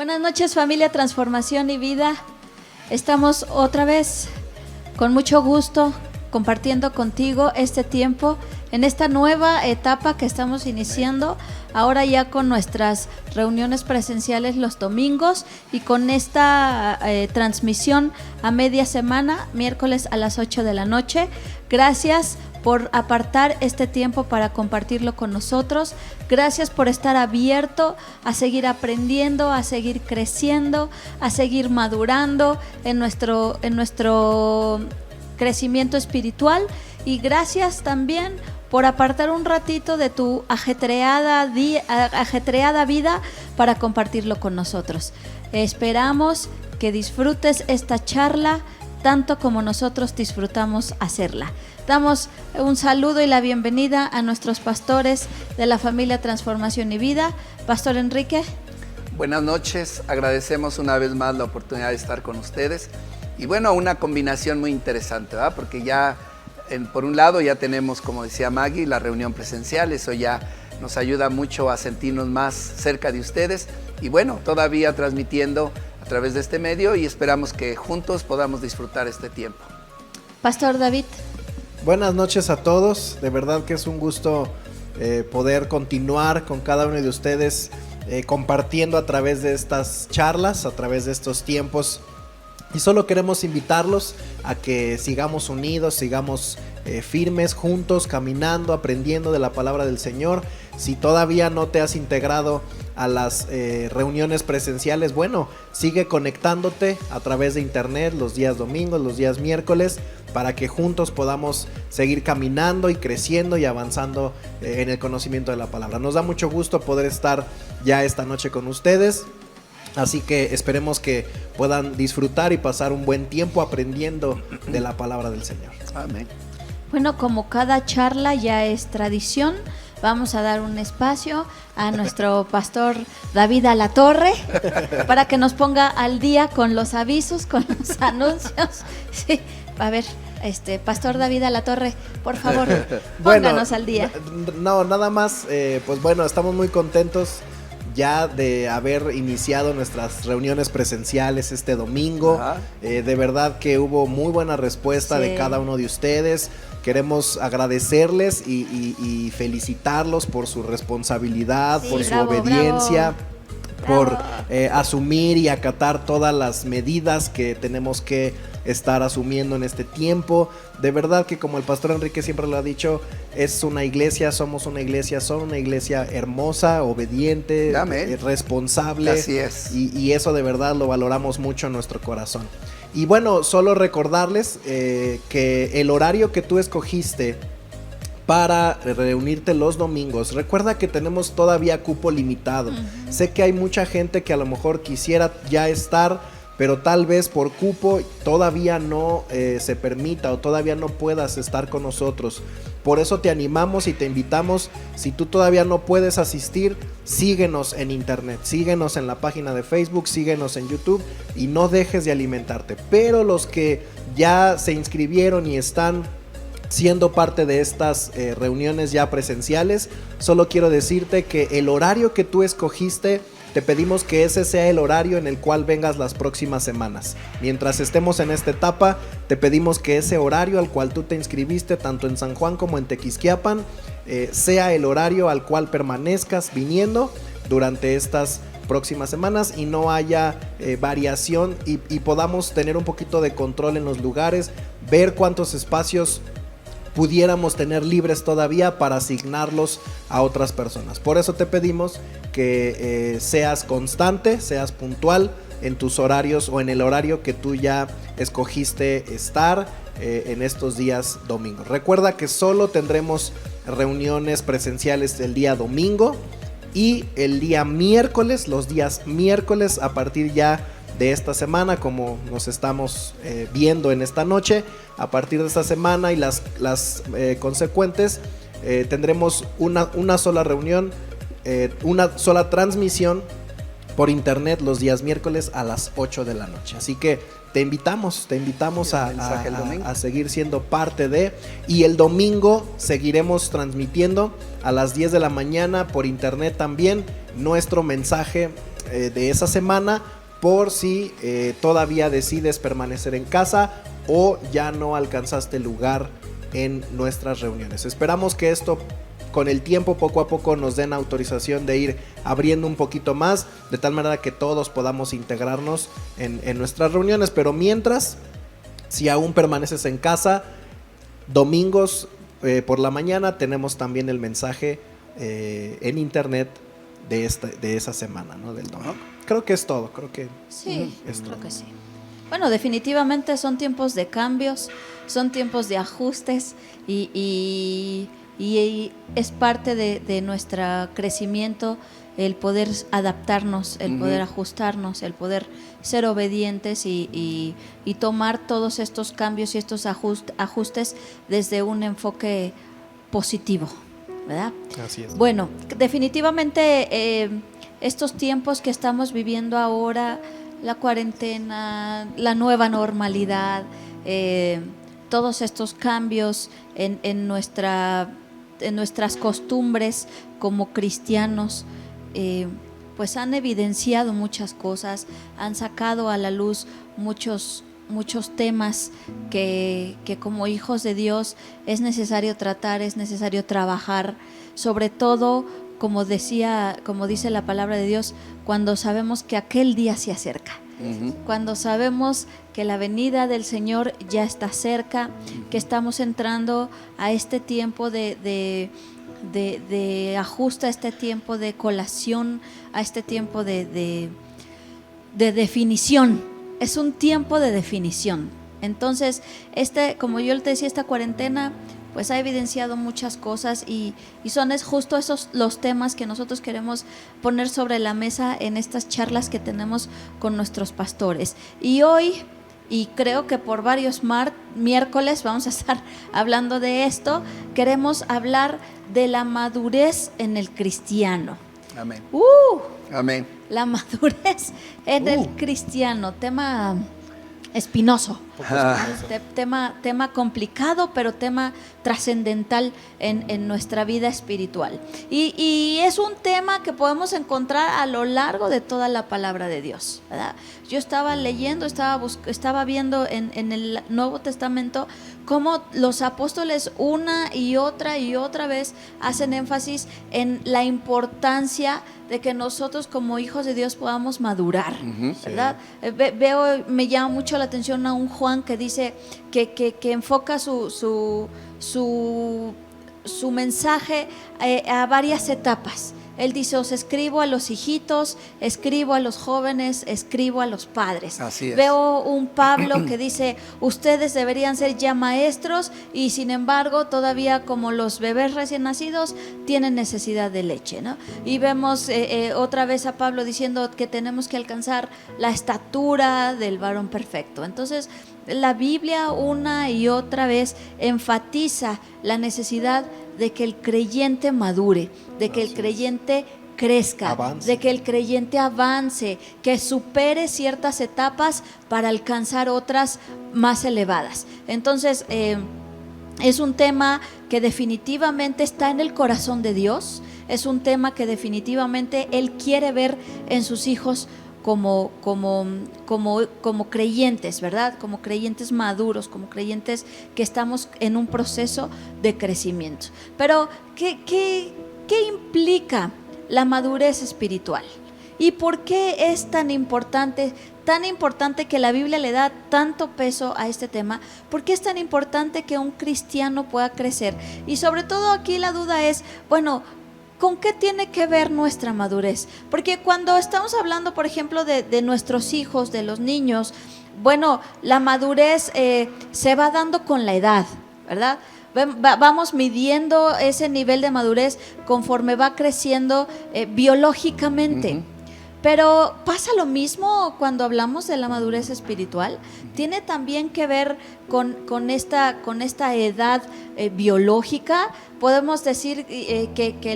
Buenas noches, familia Transformación y Vida. Estamos otra vez con mucho gusto compartiendo contigo este tiempo en esta nueva etapa que estamos iniciando ahora ya con nuestras reuniones presenciales los domingos y con esta transmisión a media semana, miércoles a las 8 de la noche. Gracias por apartar este tiempo para compartirlo con nosotros. Gracias por estar abierto a seguir aprendiendo, a seguir creciendo, a seguir madurando en nuestro crecimiento espiritual. Y gracias también por apartar un ratito de tu ajetreada vida para compartirlo con nosotros. Esperamos que disfrutes esta charla tanto como nosotros disfrutamos hacerla. Damos un saludo y la bienvenida a nuestros pastores de la familia Transformación y Vida. Pastor Enrique. Buenas noches, agradecemos una vez más la oportunidad de estar con ustedes. Y bueno, una combinación muy interesante, ¿verdad? Porque ya, por un lado, ya tenemos, como decía Maggie, la reunión presencial. Eso ya nos ayuda mucho a sentirnos más cerca de ustedes. Y bueno, todavía transmitiendo a través de este medio y esperamos que juntos podamos disfrutar este tiempo. Pastor David. Buenas noches a todos, de verdad que es un gusto poder continuar con cada uno de ustedes compartiendo a través de estas charlas, a través de estos tiempos. Y solo queremos invitarlos a que sigamos unidos, sigamos firmes, juntos, caminando, aprendiendo de la palabra del Señor. Si todavía no te has integrado a las reuniones presenciales, bueno, sigue conectándote a través de internet los días domingos, los días miércoles, para que juntos podamos seguir caminando y creciendo y avanzando en el conocimiento de la palabra. Nos da mucho gusto poder estar ya esta noche con ustedes. Así que esperemos que puedan disfrutar y pasar un buen tiempo aprendiendo de la palabra del Señor. Amén. Bueno, como cada charla ya es tradición, vamos a dar un espacio a nuestro pastor David Alatorre para que nos ponga al día con los avisos, con los anuncios. Sí, a ver, pastor David Alatorre, por favor, pónganos al día. No, nada más, pues bueno, estamos muy contentos ya de haber iniciado nuestras reuniones presenciales este domingo. De verdad que hubo muy buena respuesta de cada uno de ustedes. Queremos agradecerles y felicitarlos por su responsabilidad, por su obediencia, por asumir y acatar todas las medidas que tenemos que estar asumiendo en este tiempo. De verdad que, como el pastor Enrique siempre lo ha dicho, es una iglesia, somos una iglesia, son una iglesia hermosa, obediente, responsable. Así es. Y eso de verdad lo valoramos mucho en nuestro corazón. Y bueno, solo recordarles que el horario que tú escogiste para reunirte los domingos, recuerda que tenemos todavía cupo limitado. Sé que hay mucha gente que a lo mejor quisiera ya estar, pero tal vez por cupo todavía no se permita o todavía no puedas estar con nosotros. Por eso te animamos y te invitamos, si tú todavía no puedes asistir, síguenos en internet, síguenos en la página de Facebook, síguenos en YouTube y no dejes de alimentarte. Pero los que ya se inscribieron y están siendo parte de estas reuniones ya presenciales, solo quiero decirte que el horario que tú escogiste, te pedimos que ese sea el horario en el cual vengas las próximas semanas. Mientras estemos en esta etapa, te pedimos que ese horario al cual tú te inscribiste, tanto en San Juan como en Tequisquiapan, sea el horario al cual permanezcas viniendo durante estas próximas semanas y no haya variación y podamos tener un poquito de control en los lugares, ver cuántos espacios pudiéramos tener libres todavía para asignarlos a otras personas. Por eso te pedimos que seas constante, seas puntual en tus horarios o en el horario que tú ya escogiste estar en estos días domingos. Recuerda que solo tendremos reuniones presenciales el día domingo y el día miércoles, los días miércoles a partir ya de esta semana, como nos estamos viendo en esta noche. A partir de esta semana y las consecuentes, tendremos una sola reunión, una sola transmisión por internet los días miércoles a las 8 de la noche. Así que te invitamos a seguir siendo parte de, y el domingo seguiremos transmitiendo a las 10 de la mañana por internet también nuestro mensaje de esa semana, por si todavía decides permanecer en casa o ya no alcanzaste lugar en nuestras reuniones. Esperamos que esto con el tiempo, poco a poco, nos den autorización de ir abriendo un poquito más, de tal manera que todos podamos integrarnos en nuestras reuniones. Pero mientras, si aún permaneces en casa, domingos por la mañana tenemos también el mensaje en internet de esa semana, ¿no? Del domingo. Creo que es todo, Sí, es creo todo. que sí. Bueno, definitivamente son tiempos de cambios, son tiempos de ajustes y es parte de nuestro crecimiento el poder adaptarnos, el poder ajustarnos, el poder ser obedientes y tomar todos estos cambios y estos ajustes desde un enfoque positivo, ¿verdad? Así es. Bueno, definitivamente estos tiempos que estamos viviendo ahora, la cuarentena, la nueva normalidad, todos estos cambios en nuestras costumbres como cristianos, pues han evidenciado muchas cosas, han sacado a la luz muchos temas que como hijos de Dios es necesario tratar, es necesario trabajar, sobre todo como dice la palabra de Dios, cuando sabemos que aquel día se acerca. Cuando sabemos que la venida del Señor ya está cerca, que estamos entrando a este tiempo de ajuste, a este tiempo de colación, a este tiempo de definición. Es un tiempo de definición. Entonces, como yo te decía, esta cuarentena pues ha evidenciado muchas cosas y son justo esos los temas que nosotros queremos poner sobre la mesa en estas charlas que tenemos con nuestros pastores. Y hoy, y creo que por varios miércoles vamos a estar hablando de esto, queremos hablar de la madurez en el cristiano. Amén. Amén. La madurez en el cristiano, tema espinoso, tema complicado, pero tema trascendental en nuestra vida espiritual. Y es un tema que podemos encontrar a lo largo de toda la palabra de Dios, ¿verdad? Yo estaba leyendo, estaba viendo en el Nuevo Testamento cómo los apóstoles una y otra vez hacen énfasis en la importancia de que nosotros como hijos de Dios podamos madurar, ¿verdad? Sí. Me llama mucho la atención a un Juan que dice que enfoca su mensaje a varias etapas. Él dice: os escribo a los hijitos, escribo a los jóvenes, escribo a los padres. Así es. Veo un Pablo que dice: ustedes deberían ser ya maestros y sin embargo todavía como los bebés recién nacidos tienen necesidad de leche, ¿no? Y vemos otra vez a Pablo diciendo que tenemos que alcanzar la estatura del varón perfecto. Entonces la Biblia una y otra vez enfatiza la necesidad de que el creyente madure, de que el creyente crezca, de que el creyente avance, que supere ciertas etapas para alcanzar otras más elevadas. Entonces, es un tema que definitivamente está en el corazón de Dios, es un tema que definitivamente Él quiere ver en sus hijos como creyentes, ¿verdad? Como creyentes maduros, como creyentes que estamos en un proceso de crecimiento. Pero, ¿qué implica la madurez espiritual? ¿Y por qué es tan importante que la Biblia le da tanto peso a este tema? ¿Por qué es tan importante que un cristiano pueda crecer? Y sobre todo aquí la duda es, bueno, ¿con qué tiene que ver nuestra madurez? Porque cuando estamos hablando, por ejemplo, de nuestros hijos, de los niños, bueno, la madurez se va dando con la edad, ¿verdad? Vamos midiendo ese nivel de madurez conforme va creciendo biológicamente. Pero ¿pasa lo mismo cuando hablamos de la madurez espiritual? ¿Tiene también que ver con esta edad biológica? ¿Podemos decir que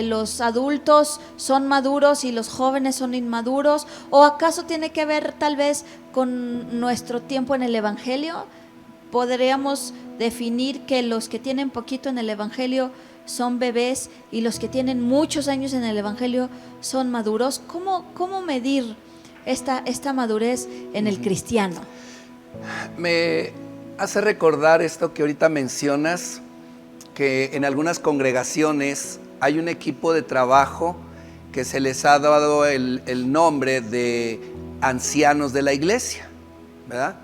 los adultos son maduros y los jóvenes son inmaduros? ¿O acaso tiene que ver tal vez con nuestro tiempo en el Evangelio? ¿Podríamos definir que los que tienen poquito en el Evangelio son bebés y los que tienen muchos años en el Evangelio son maduros. ¿Cómo medir esta madurez en el cristiano? Me hace recordar esto que ahorita mencionas, que en algunas congregaciones hay un equipo de trabajo que se les ha dado el nombre de ancianos de la iglesia, ¿verdad?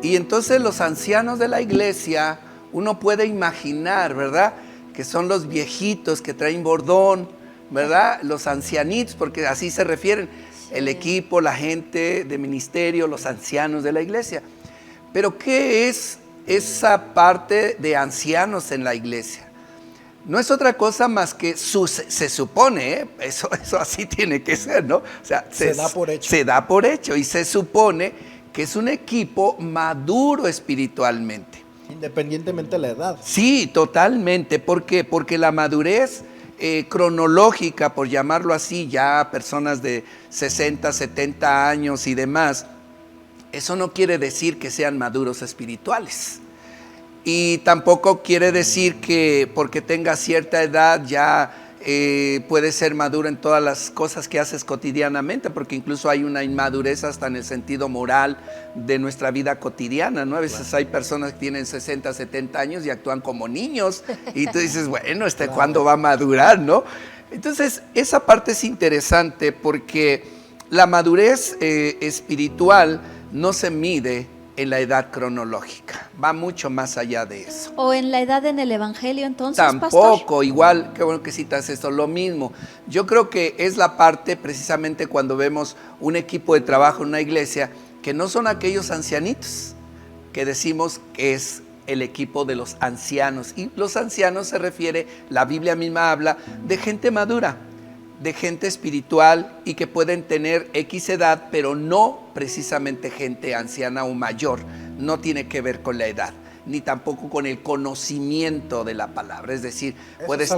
Y entonces los ancianos de la iglesia, uno puede imaginar, ¿verdad?, que son los viejitos que traen bordón, ¿verdad? Los ancianitos, porque así se refieren, el equipo, la gente de ministerio, los ancianos de la iglesia. Pero ¿qué es esa parte de ancianos en la iglesia? No es otra cosa más que se supone, eso así tiene que ser, ¿no? O sea, se da por hecho. Se da por hecho y se supone que es un equipo maduro espiritualmente. Independientemente de la edad. Sí, totalmente. ¿Por qué? Porque la madurez cronológica, por llamarlo así, ya personas de 60, 70 años y demás, eso no quiere decir que sean maduros espirituales. Y tampoco quiere decir que porque tenga cierta edad ya puede ser maduro en todas las cosas que haces cotidianamente, porque incluso hay una inmadurez hasta en el sentido moral de nuestra vida cotidiana, ¿no? A veces hay personas que tienen 60, 70 años y actúan como niños y tú dices, bueno, ¿cuándo va a madurar, no? Entonces, esa parte es interesante porque la madurez espiritual no se mide en la edad cronológica, va mucho más allá de eso. ¿O en la edad en el Evangelio entonces, Tampoco, pastor? igual, qué bueno que citas esto, lo mismo. Yo creo que es la parte precisamente cuando vemos un equipo de trabajo en una iglesia, que no son aquellos ancianitos, que decimos que es el equipo de los ancianos. Y los ancianos se refiere, la Biblia misma habla, de gente madura, de gente espiritual y que pueden tener X edad, pero no precisamente gente anciana o mayor. No tiene que ver con la edad, ni tampoco con el conocimiento de la palabra. Es decir, puedes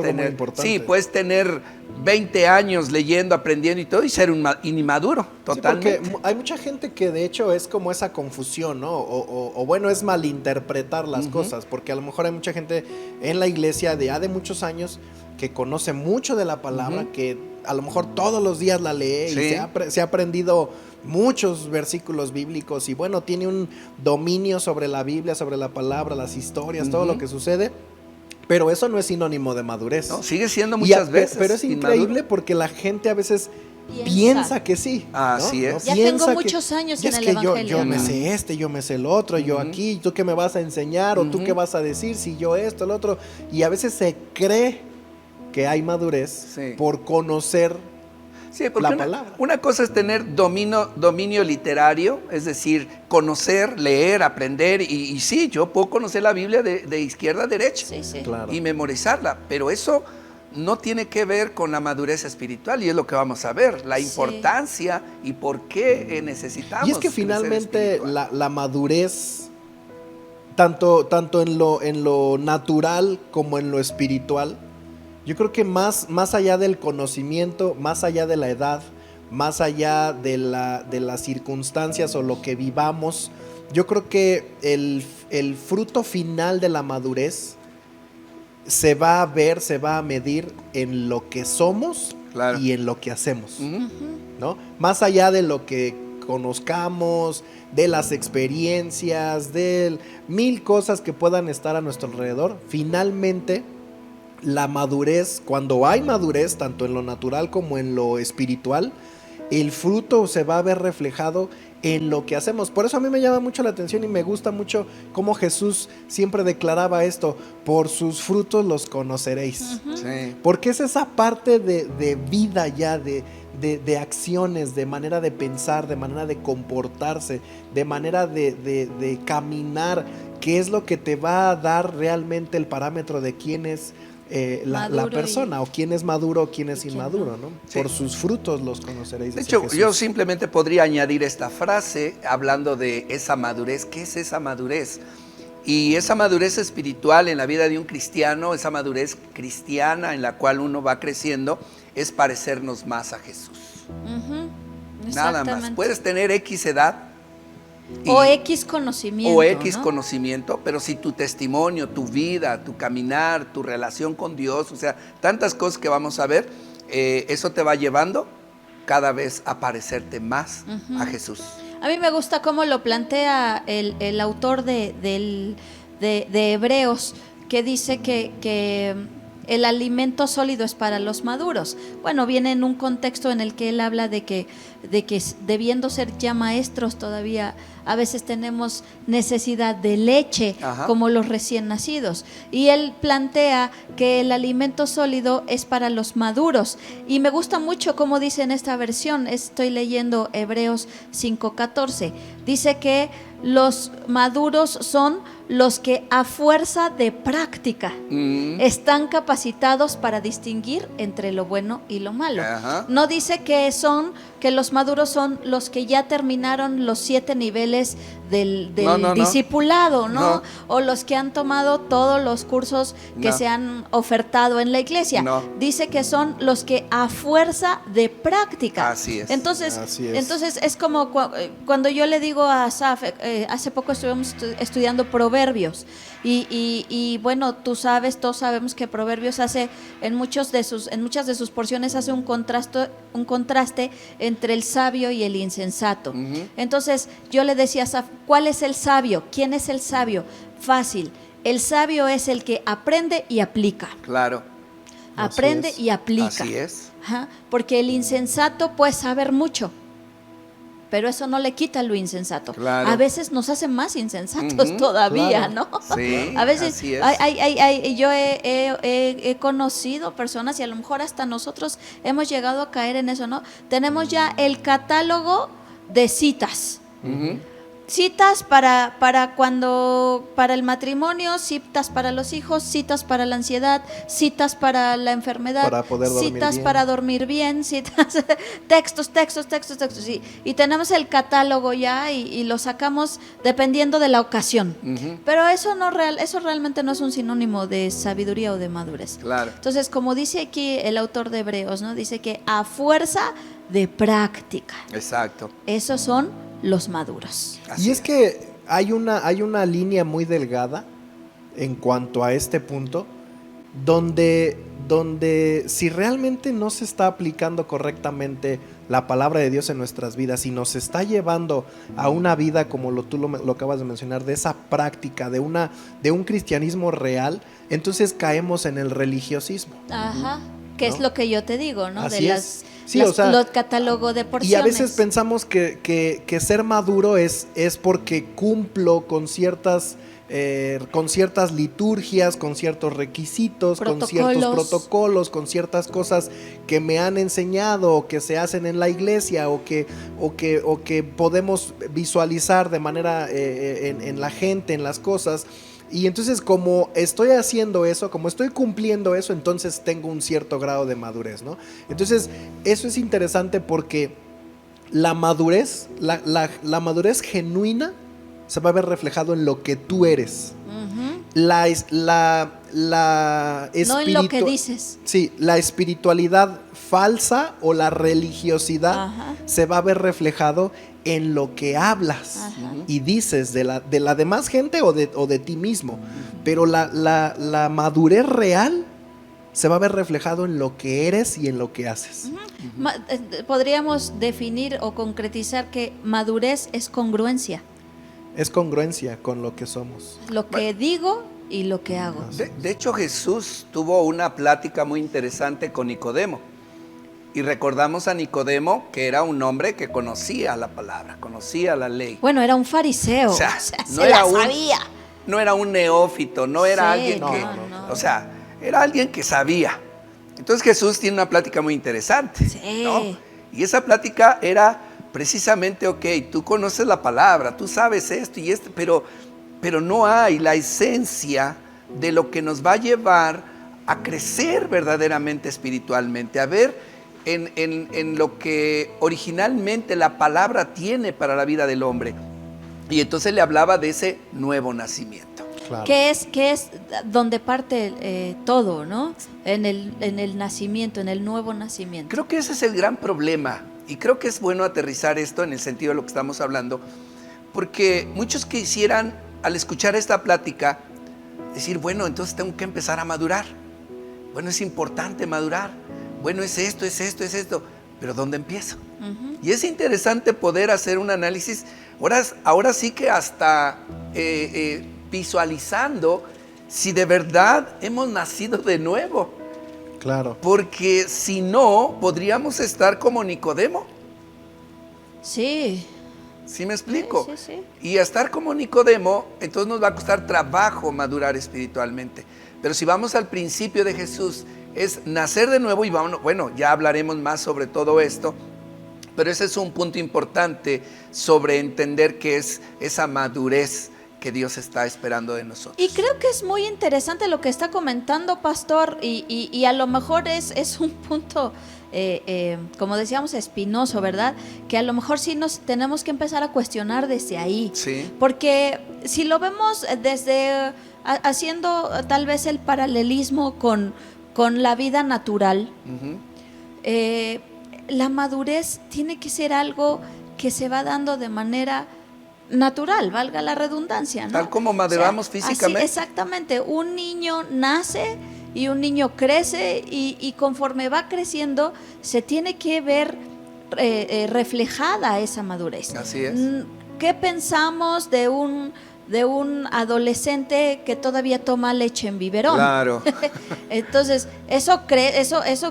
tener 20 años leyendo, aprendiendo y todo, y ser un inmaduro, totalmente. Sí, porque hay mucha gente que de hecho es como esa confusión, ¿no? O bueno, es malinterpretar las cosas, porque a lo mejor hay mucha gente en la iglesia de muchos años que conoce mucho de la palabra, que a lo mejor todos los días la lee y se ha aprendido muchos versículos bíblicos y bueno, tiene un dominio sobre la Biblia, sobre la palabra, las historias, todo lo que sucede, pero eso no es sinónimo de madurez. No, sigue siendo muchas veces. Pero es increíble porque la gente a veces piensa que sí. Así ¿no? es. Ya tengo muchos años en el Evangelio. Yo me sé yo me sé el otro, yo aquí, ¿tú qué me vas a enseñar? ¿O tú qué vas a decir? Si yo esto, el otro. Y a veces se cree que hay madurez por conocer la palabra. Una cosa es tener dominio literario, es decir, conocer, leer, aprender, y sí, yo puedo conocer la Biblia de izquierda a derecha Claro. y memorizarla, pero eso no tiene que ver con la madurez espiritual, y es lo que vamos a ver, la importancia y por qué necesitamos. Y es que finalmente la madurez, tanto en lo natural como en lo espiritual, yo creo que más allá del conocimiento, más allá de la edad, más allá de las circunstancias o lo que vivamos, yo creo que el fruto final de la madurez se va a ver, se va a medir en lo que somos y en lo que hacemos, ¿no? Más allá de lo que conozcamos, de las experiencias, de 1000 cosas que puedan estar a nuestro alrededor, finalmente la madurez, cuando hay madurez, tanto en lo natural como en lo espiritual, el fruto se va a ver reflejado en lo que hacemos. Por eso a mí me llama mucho la atención y me gusta mucho cómo Jesús siempre declaraba esto: por sus frutos los conoceréis. Porque es esa parte de vida ya, de acciones, de manera de pensar, de manera de comportarse, de manera de caminar, que es lo que te va a dar realmente el parámetro de quién es la persona, o quién es maduro o quién es inmaduro, ¿no? Por sus frutos los conoceréis. De hecho, yo simplemente podría añadir esta frase hablando de esa madurez. ¿Qué es esa madurez? Y esa madurez espiritual en la vida de un cristiano, esa madurez cristiana en la cual uno va creciendo, es parecernos más a Jesús. Nada más. Puedes tener X edad, O X conocimiento. O X ¿no? conocimiento, pero si tu testimonio, tu vida, tu caminar, tu relación con Dios, o sea, tantas cosas que vamos a ver, eso te va llevando cada vez a parecerte más a Jesús. A mí me gusta cómo lo plantea el autor de Hebreos, que dice que el alimento sólido es para los maduros. Bueno, viene en un contexto en el que él habla de que debiendo ser ya maestros todavía, a veces tenemos necesidad de leche, como los recién nacidos. Y él plantea que el alimento sólido es para los maduros. Y me gusta mucho cómo dice en esta versión, estoy leyendo Hebreos 5:14, dice que los maduros son los que a fuerza de práctica están capacitados para distinguir entre lo bueno y lo malo. No dice que los maduros son los que ya terminaron los 7 niveles del discipulado, ¿no? O los que han tomado todos los cursos que se han ofertado en la iglesia. Dice que son los que a fuerza de práctica. Así es. Entonces es como cuando yo le digo a Asaf, hace poco estuvimos estudiando Proverbios y bueno, todos sabemos que Proverbios hace en muchas de sus porciones hace un contraste entre el sabio y el insensato. Entonces yo le decía a Asaf, ¿cuál es el sabio? ¿Quién es el sabio? Fácil. El sabio es el que aprende y aplica. Claro. Aprende y aplica. Así es. Porque el insensato puede saber mucho, pero eso no le quita lo insensato. Claro. A veces nos hace más insensatos todavía, ¿no? Sí, a veces así es. yo he conocido personas y a lo mejor hasta nosotros hemos llegado a caer en eso, ¿no? Tenemos ya el catálogo de citas. Citas para el matrimonio, citas para los hijos, citas para la ansiedad, citas para la enfermedad, para poder dormir citas bien. para dormir bien, citas, textos, sí. Y tenemos el catálogo ya y lo sacamos dependiendo de la ocasión. Pero eso realmente no es un sinónimo de sabiduría o de madurez. Claro. Entonces, como dice aquí el autor de Hebreos, ¿no? Dice que a fuerza de práctica. Exacto. Esos son los maduros. Y es que hay una línea muy delgada en cuanto a este punto, donde si realmente no se está aplicando correctamente la palabra de Dios en nuestras vidas y nos está llevando a una vida como tú lo acabas de mencionar, de esa práctica, de un cristianismo real, entonces caemos en el religiosismo. Que ¿no? es lo que yo te digo, ¿no? Así de es. Sí, o sea, los catálogos de porciones. Y a veces pensamos que ser maduro es porque cumplo con ciertas liturgias, con ciertos requisitos, con ciertos protocolos, con ciertas cosas que me han enseñado o que se hacen en la iglesia o que podemos visualizar de manera en la gente, en las cosas. Y entonces, como estoy haciendo eso, como estoy cumpliendo eso, entonces tengo un cierto grado de madurez, ¿no? Entonces, eso es interesante porque la madurez, la madurez genuina se va a ver reflejado en lo que tú eres. No en lo que dices. Sí, la espiritualidad falsa o la religiosidad se va a ver reflejado en lo que hablas y dices de la demás gente o de ti mismo. Pero la madurez real se va a ver reflejado en lo que eres y en lo que haces. Podríamos definir o concretizar que madurez es congruencia. Es congruencia con lo que somos. Lo que digo y lo que hago. De hecho, Jesús tuvo una plática muy interesante con Nicodemo. Y recordamos a Nicodemo que era un hombre que conocía la palabra, conocía la ley. Bueno, era un fariseo. O sea, no se la sabía. No era un neófito, no era alguien que... O sea, era alguien que sabía. Entonces Jesús tiene una plática muy interesante. ¿No? Y esa plática era precisamente, tú conoces la palabra, tú sabes esto y esto, pero no hay la esencia de lo que nos va a llevar a crecer verdaderamente espiritualmente, a ver en lo que originalmente la palabra tiene para la vida del hombre. Y entonces le hablaba de ese nuevo nacimiento. Claro. Que es donde parte todo, ¿no? En el nacimiento, en el nuevo nacimiento. Creo que ese es el gran problema. Y creo que es bueno aterrizar esto en el sentido de lo que estamos hablando, Porque muchos quisieran, al escuchar esta plática, decir, bueno, entonces tengo que empezar a madurar. Bueno, es importante madurar. Bueno, es esto, es esto, es esto. Pero ¿dónde empiezo? Y es interesante poder hacer un análisis, ahora sí que hasta visualizando si de verdad hemos nacido de nuevo. Claro. Porque si no, podríamos estar como Nicodemo. Sí. ¿Sí me explico? Sí, sí, sí. Y a estar como Nicodemo, entonces nos va a costar trabajo madurar espiritualmente. Pero si vamos al principio de Jesús, es nacer de nuevo y bueno, ya hablaremos más sobre todo esto, pero ese es un punto importante sobre entender qué es esa madurez que Dios está esperando de nosotros. Y creo que es muy interesante lo que está comentando, pastor, y a lo mejor es un punto, como decíamos, espinoso, ¿verdad? Que a lo mejor sí nos tenemos que empezar a cuestionar desde ahí. Sí. Porque si lo vemos desde haciendo tal vez el paralelismo con la vida natural, la madurez tiene que ser algo que se va dando de manera natural, valga la redundancia, ¿no? Tal como maduramos físicamente. Así, exactamente, un niño nace y un niño crece y conforme va creciendo se tiene que ver reflejada esa madurez. Así es. ¿Qué pensamos de un adolescente que todavía toma leche en biberón? Claro. Entonces, eso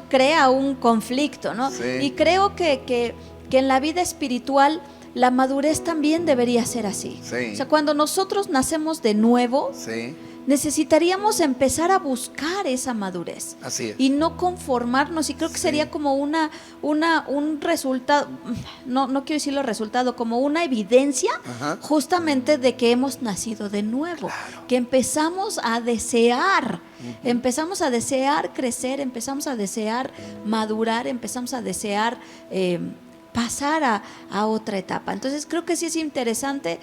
crea un conflicto, ¿no? Sí. Y creo que en la vida espiritual la madurez también debería ser así. Sí. O sea, cuando nosotros nacemos de nuevo, Sí. necesitaríamos empezar a buscar esa madurez. Así es. Y no conformarnos, y creo que Sí. sería como un resultado, no quiero decirlo resultado, como una evidencia Ajá. justamente de que hemos nacido de nuevo, Claro. que empezamos a desear, empezamos a desear crecer, empezamos a desear madurar, empezamos a desear pasar a otra etapa. Entonces creo que sí es interesante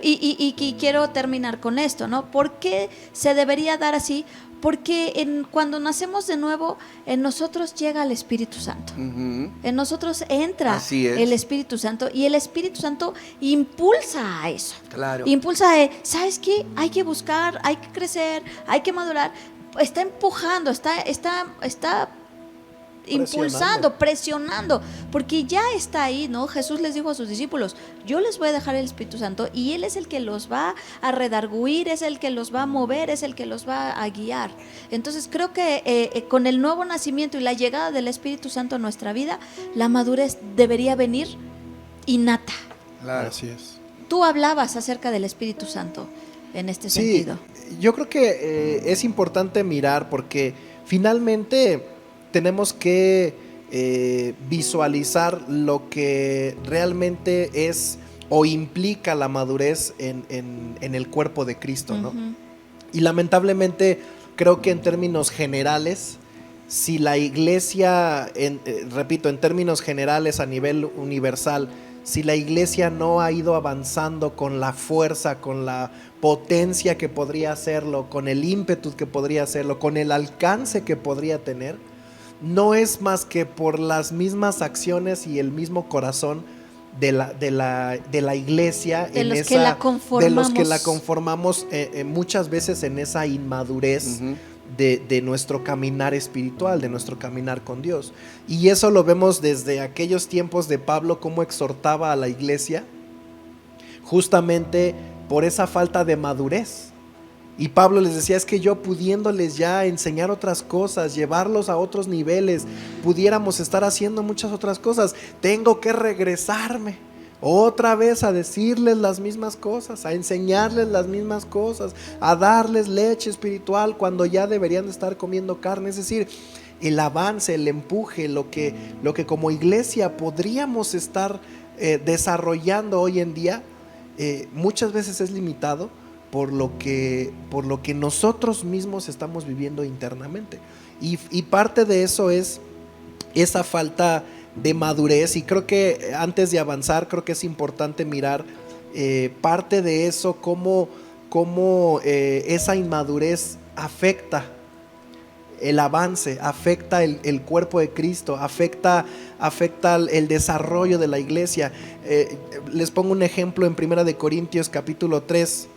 y quiero terminar con esto, ¿no? ¿Por qué se debería dar así? Porque cuando nacemos de nuevo, en nosotros llega el Espíritu Santo. En nosotros entra Así es. el Espíritu Santo y el Espíritu Santo impulsa a eso. Claro. Impulsa a, ¿sabes qué? Hay que buscar, hay que crecer, hay que madurar. Está empujando, está impulsando, presionando, porque ya está ahí, ¿no? Jesús les dijo a sus discípulos, yo les voy a dejar el Espíritu Santo y Él es el que los va a redarguir, es el que los va a mover, es el que los va a guiar. Entonces creo que con el nuevo nacimiento y la llegada del Espíritu Santo a nuestra vida, la madurez debería venir innata. Claro. Así es. Tú hablabas acerca del Espíritu Santo en este sentido. Yo creo que es importante mirar porque finalmente tenemos que visualizar lo que realmente es o implica la madurez en el cuerpo de Cristo, ¿no? Y lamentablemente creo que en términos generales, si la iglesia, repito, en términos generales a nivel universal, si la iglesia no ha ido avanzando con la fuerza, con la potencia que podría hacerlo, con el ímpetu que podría hacerlo, con el alcance que podría tener, no es más que por las mismas acciones y el mismo corazón de la iglesia, de los que la conformamos muchas veces en esa inmadurez de nuestro caminar espiritual, de nuestro caminar con Dios. Y eso lo vemos desde aquellos tiempos de Pablo, cómo exhortaba a la iglesia justamente por esa falta de madurez. Y Pablo les decía, es que yo pudiéndoles ya enseñar otras cosas, llevarlos a otros niveles, pudiéramos estar haciendo muchas otras cosas, tengo que regresarme otra vez a decirles las mismas cosas, a enseñarles las mismas cosas, a darles leche espiritual cuando ya deberían de estar comiendo carne. Es decir, el avance, el empuje, lo que como iglesia podríamos estar desarrollando hoy en día, muchas veces es limitado por lo que nosotros mismos estamos viviendo internamente. Y parte de eso es esa falta de madurez, y creo que antes de avanzar, creo que es importante mirar parte de eso, cómo esa inmadurez afecta el avance, afecta el cuerpo de Cristo, afecta el desarrollo de la iglesia. Les pongo un ejemplo en 1 Corintios capítulo 3.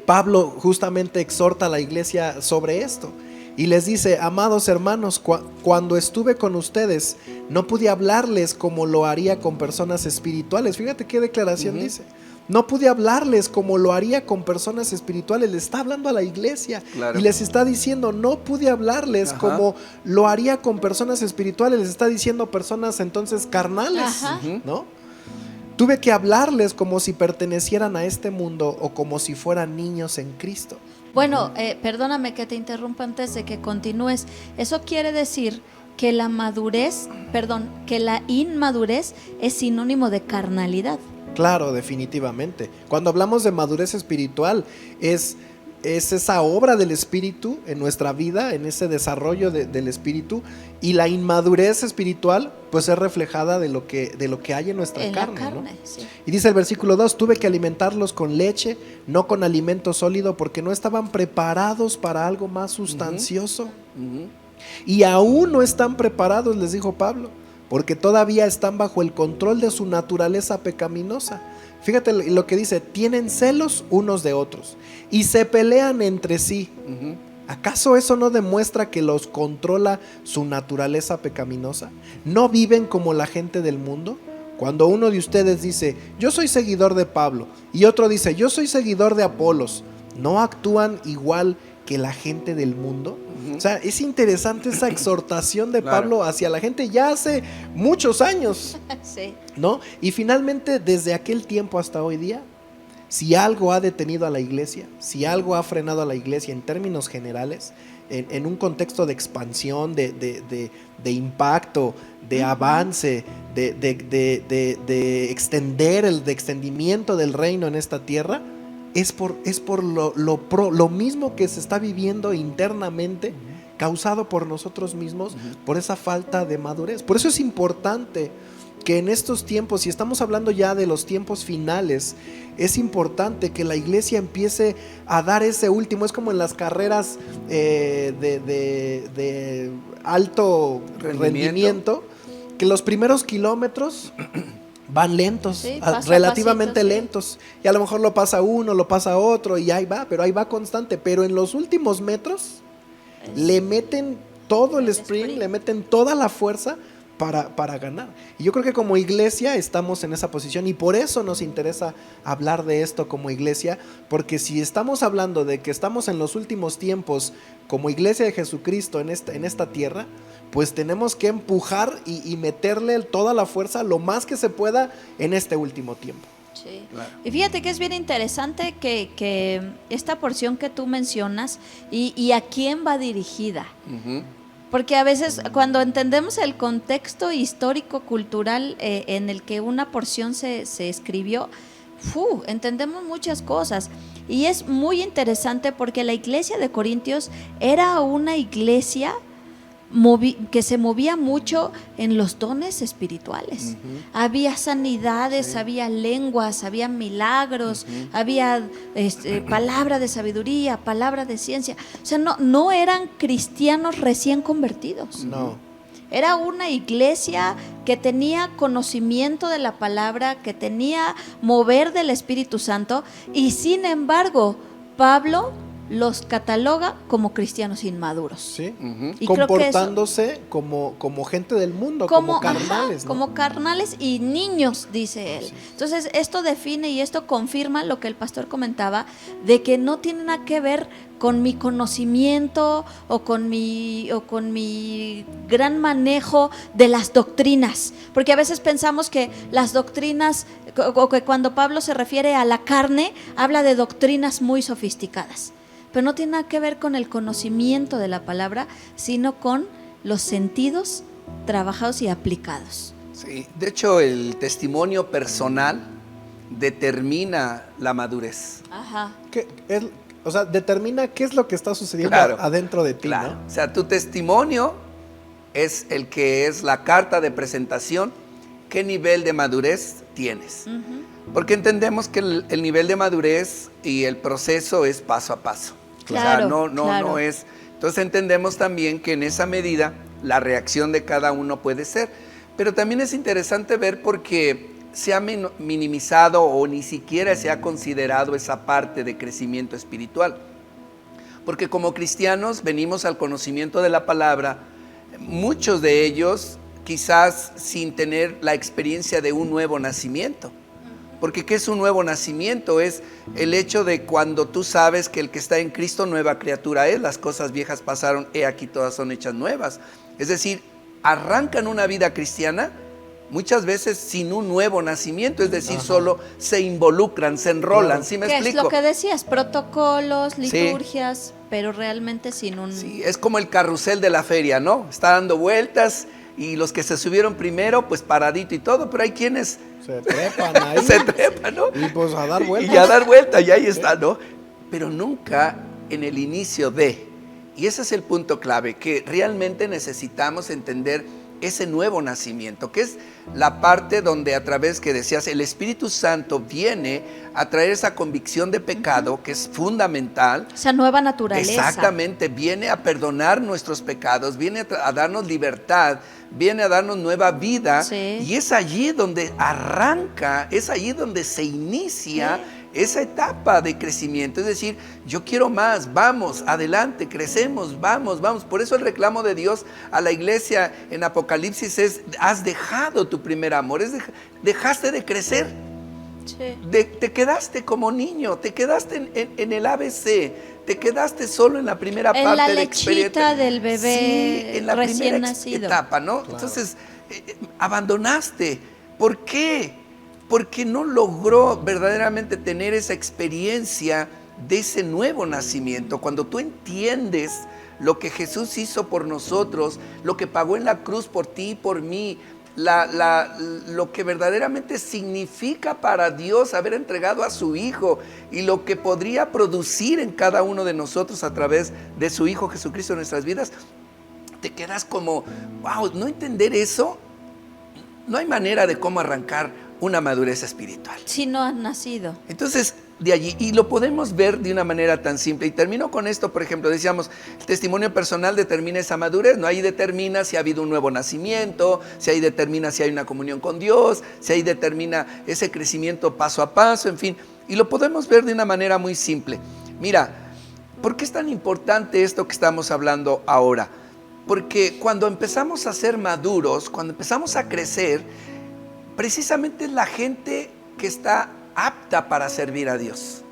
Pablo justamente exhorta a la iglesia sobre esto y les dice: amados hermanos, cuando estuve con ustedes no pude hablarles como lo haría con personas espirituales. Fíjate qué declaración dice: no pude hablarles como lo haría con personas espirituales. Le está hablando a la iglesia, claro, y les está diciendo: no pude hablarles como lo haría con personas espirituales. Les está diciendo personas entonces carnales, ¿no? Tuve que hablarles como si pertenecieran a este mundo o como si fueran niños en Cristo. Bueno, perdóname que te interrumpa antes de que continúes. Eso quiere decir que la inmadurez es sinónimo de carnalidad. Claro, definitivamente. Cuando hablamos de madurez espiritual, es esa obra del Espíritu en nuestra vida, en ese desarrollo del Espíritu, y la inmadurez espiritual pues es reflejada de lo que hay en nuestra carne, ¿no? Sí. Y dice el versículo 2: tuve que alimentarlos con leche, no con alimento sólido, porque no estaban preparados para algo más sustancioso. Y aún no están preparados, les dijo Pablo, porque todavía están bajo el control de su naturaleza pecaminosa. Fíjate lo que dice: tienen celos unos de otros y se pelean entre sí. ¿Acaso eso no demuestra que los controla su naturaleza pecaminosa? ¿No viven como la gente del mundo? Cuando uno de ustedes dice: yo soy seguidor de Pablo, y otro dice: yo soy seguidor de Apolos, ¿no actúan igual que la gente del mundo? O sea, es interesante esa exhortación de Pablo hacia la gente ya hace muchos años, sí, ¿no? Y finalmente, desde aquel tiempo hasta hoy día, si algo ha detenido a la iglesia, si algo ha frenado a la iglesia en términos generales, en un contexto de expansión, de impacto, de avance, de extendimiento del reino en esta tierra, es por lo mismo que se está viviendo internamente, causado por nosotros mismos, por esa falta de madurez. Por eso es importante que en estos tiempos, si estamos hablando ya de los tiempos finales, es importante que la iglesia empiece a dar ese último. Es como en las carreras de alto rendimiento, que los primeros kilómetros van lentos, sí, relativamente pasito, lentos, sí. Y a lo mejor lo pasa uno, lo pasa otro, y ahí va, pero ahí va constante. Pero en los últimos metros le meten todo el sprint, le meten toda la fuerza para ganar. Y yo creo que como iglesia estamos en esa posición, y por eso nos interesa hablar de esto como iglesia, porque si estamos hablando de que estamos en los últimos tiempos como iglesia de Jesucristo en esta tierra, pues tenemos que empujar y meterle toda la fuerza lo más que se pueda en este último tiempo. Sí. Claro. Y fíjate que es bien interesante que esta porción que tú mencionas y a quién va dirigida. Porque a veces cuando entendemos el contexto histórico, cultural en el que una porción se escribió, entendemos muchas cosas. Y es muy interesante porque la iglesia de Corintios era una iglesia que se movía mucho en los dones espirituales. Había sanidades, sí, había lenguas, había milagros, había palabra de sabiduría, palabra de ciencia. O sea, no eran cristianos recién convertidos. No. Era una iglesia que tenía conocimiento de la palabra, que tenía mover del Espíritu Santo, y sin embargo, Pablo los cataloga como cristianos inmaduros. Sí, y comportándose como gente del mundo, como carnales, ¿no? Como carnales y niños, dice él. Sí. Entonces, esto define y esto confirma lo que el pastor comentaba, de que no tiene nada que ver con mi conocimiento o con mi gran manejo de las doctrinas, porque a veces pensamos que las doctrinas, o que cuando Pablo se refiere a la carne, habla de doctrinas muy sofisticadas, pero no tiene nada que ver con el conocimiento de la palabra, sino con los sentidos trabajados y aplicados. Sí, de hecho el testimonio personal determina la madurez. Ajá. O sea, determina qué es lo que está sucediendo adentro de ti, ¿no? O sea, tu testimonio es el que es la carta de presentación, qué nivel de madurez tienes. Porque entendemos que el nivel de madurez y el proceso es paso a paso. Claro, o sea, no es Entonces entendemos también que en esa medida la reacción de cada uno puede ser. Pero también es interesante ver porque se ha minimizado o ni siquiera se ha considerado esa parte de crecimiento espiritual. Porque como cristianos venimos al conocimiento de la palabra, muchos de ellos quizás sin tener la experiencia de un nuevo nacimiento. Porque ¿qué es un nuevo nacimiento? Es el hecho de cuando tú sabes que el que está en Cristo nueva criatura es, las cosas viejas pasaron, he aquí todas son hechas nuevas. Es decir, arrancan una vida cristiana muchas veces sin un nuevo nacimiento, es decir, solo se involucran, se enrolan, ¿sí me explico? ¿Qué es lo que decías? Protocolos, liturgias, pero realmente sin un... Sí, es como el carrusel de la feria, ¿no? Está dando vueltas y los que se subieron primero, pues paradito y todo, pero hay quienes... Se trepan ahí. Se trepan, ¿no? Y pues a dar vueltas. Y a dar vueltas, y ahí está, ¿no? Pero nunca en el inicio de. Y ese es el punto clave, que realmente necesitamos entender ese nuevo nacimiento, que es la parte donde a través que decías, el Espíritu Santo viene a traer esa convicción de pecado, que es fundamental. Esa nueva naturaleza. Exactamente, viene a perdonar nuestros pecados, viene a darnos libertad, viene a darnos nueva vida. Sí. Y es allí donde arranca, es allí donde se inicia esa etapa de crecimiento. Es decir, yo quiero más, vamos, adelante, crecemos, vamos. Por eso el reclamo de Dios a la iglesia en Apocalipsis es, has dejado tu primer amor, dejaste de crecer. Sí. Te quedaste como niño, te quedaste en el ABC, te quedaste solo en la primera parte la de la lechita experiencia del bebé, sí, en la recién primera nacido. etapa, ¿no? Claro. Entonces, abandonaste. ¿Por qué? Porque no logró verdaderamente tener esa experiencia de ese nuevo nacimiento. Cuando tú entiendes lo que Jesús hizo por nosotros, lo que pagó en la cruz por ti y por mí, lo que verdaderamente significa para Dios haber entregado a su Hijo y lo que podría producir en cada uno de nosotros a través de su Hijo Jesucristo en nuestras vidas, te quedas como, wow, no entender eso, no hay manera de cómo arrancar una madurez espiritual. Si no han nacido. Entonces, de allí, y lo podemos ver de una manera tan simple. Y termino con esto, por ejemplo, decíamos, el testimonio personal determina esa madurez, ¿no? Ahí determina si ha habido un nuevo nacimiento, si ahí determina si hay una comunión con Dios, si ahí determina ese crecimiento paso a paso, en fin. Y lo podemos ver de una manera muy simple. Mira, ¿por qué es tan importante esto que estamos hablando ahora? Porque cuando empezamos a ser maduros, cuando empezamos a crecer, precisamente es la gente que está apta para servir a Dios.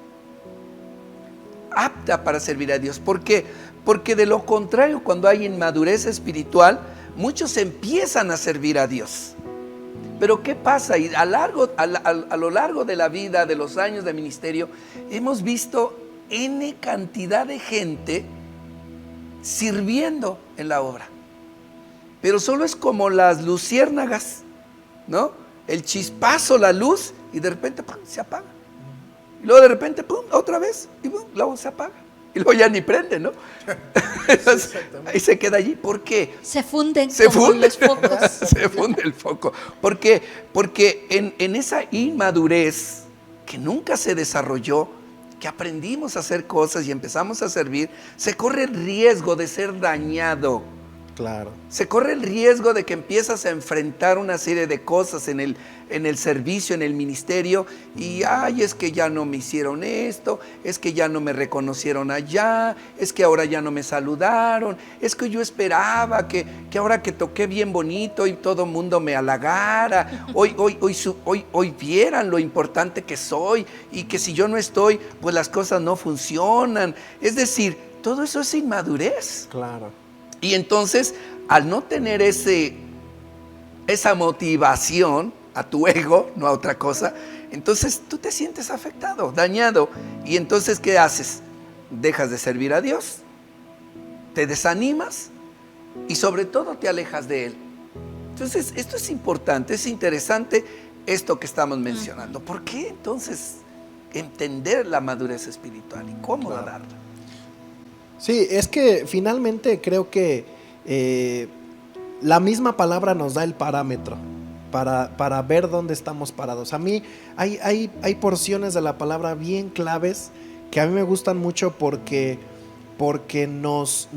Apta para servir a Dios. ¿Por qué? Porque de lo contrario, cuando hay inmadurez espiritual, muchos empiezan a servir a Dios. Pero ¿qué pasa? Y a lo largo de la vida, de los años de ministerio, hemos visto N cantidad de gente sirviendo en la obra. Pero solo es como las luciérnagas, ¿no? El chispazo, la luz, y de repente ¡pum!, se apaga. Y luego de repente, ¡pum!, otra vez, y ¡pum!, luego se apaga. Y luego ya ni prende, ¿no? Entonces, ahí se queda allí. ¿Por qué? Se funden Se como funde los focos. Se funde el foco. ¿Por qué? Porque en esa inmadurez que nunca se desarrolló, que aprendimos a hacer cosas y empezamos a servir, se corre el riesgo de ser dañado. Claro. Se corre el riesgo de que empiezas a enfrentar una serie de cosas en el servicio, en el ministerio, y ay, es que ya no me hicieron esto, es que ya no me reconocieron allá, es que ahora ya no me saludaron, es que yo esperaba que ahora que toqué bien bonito y todo el mundo me halagara, hoy vieran lo importante que soy y que si yo no estoy, pues las cosas no funcionan. Es decir, todo eso es inmadurez. Claro. Y entonces, al no tener esa motivación a tu ego, no a otra cosa, entonces tú te sientes afectado, dañado. Y entonces, ¿qué haces? Dejas de servir a Dios, te desanimas y sobre todo te alejas de Él. Entonces, esto es importante, es interesante esto que estamos mencionando. ¿Por qué entonces entender la madurez espiritual y cómo darla? Sí, es que finalmente creo que la misma palabra nos da el parámetro para ver dónde estamos parados. A mí hay porciones de la palabra bien claves que a mí me gustan mucho porque porque nos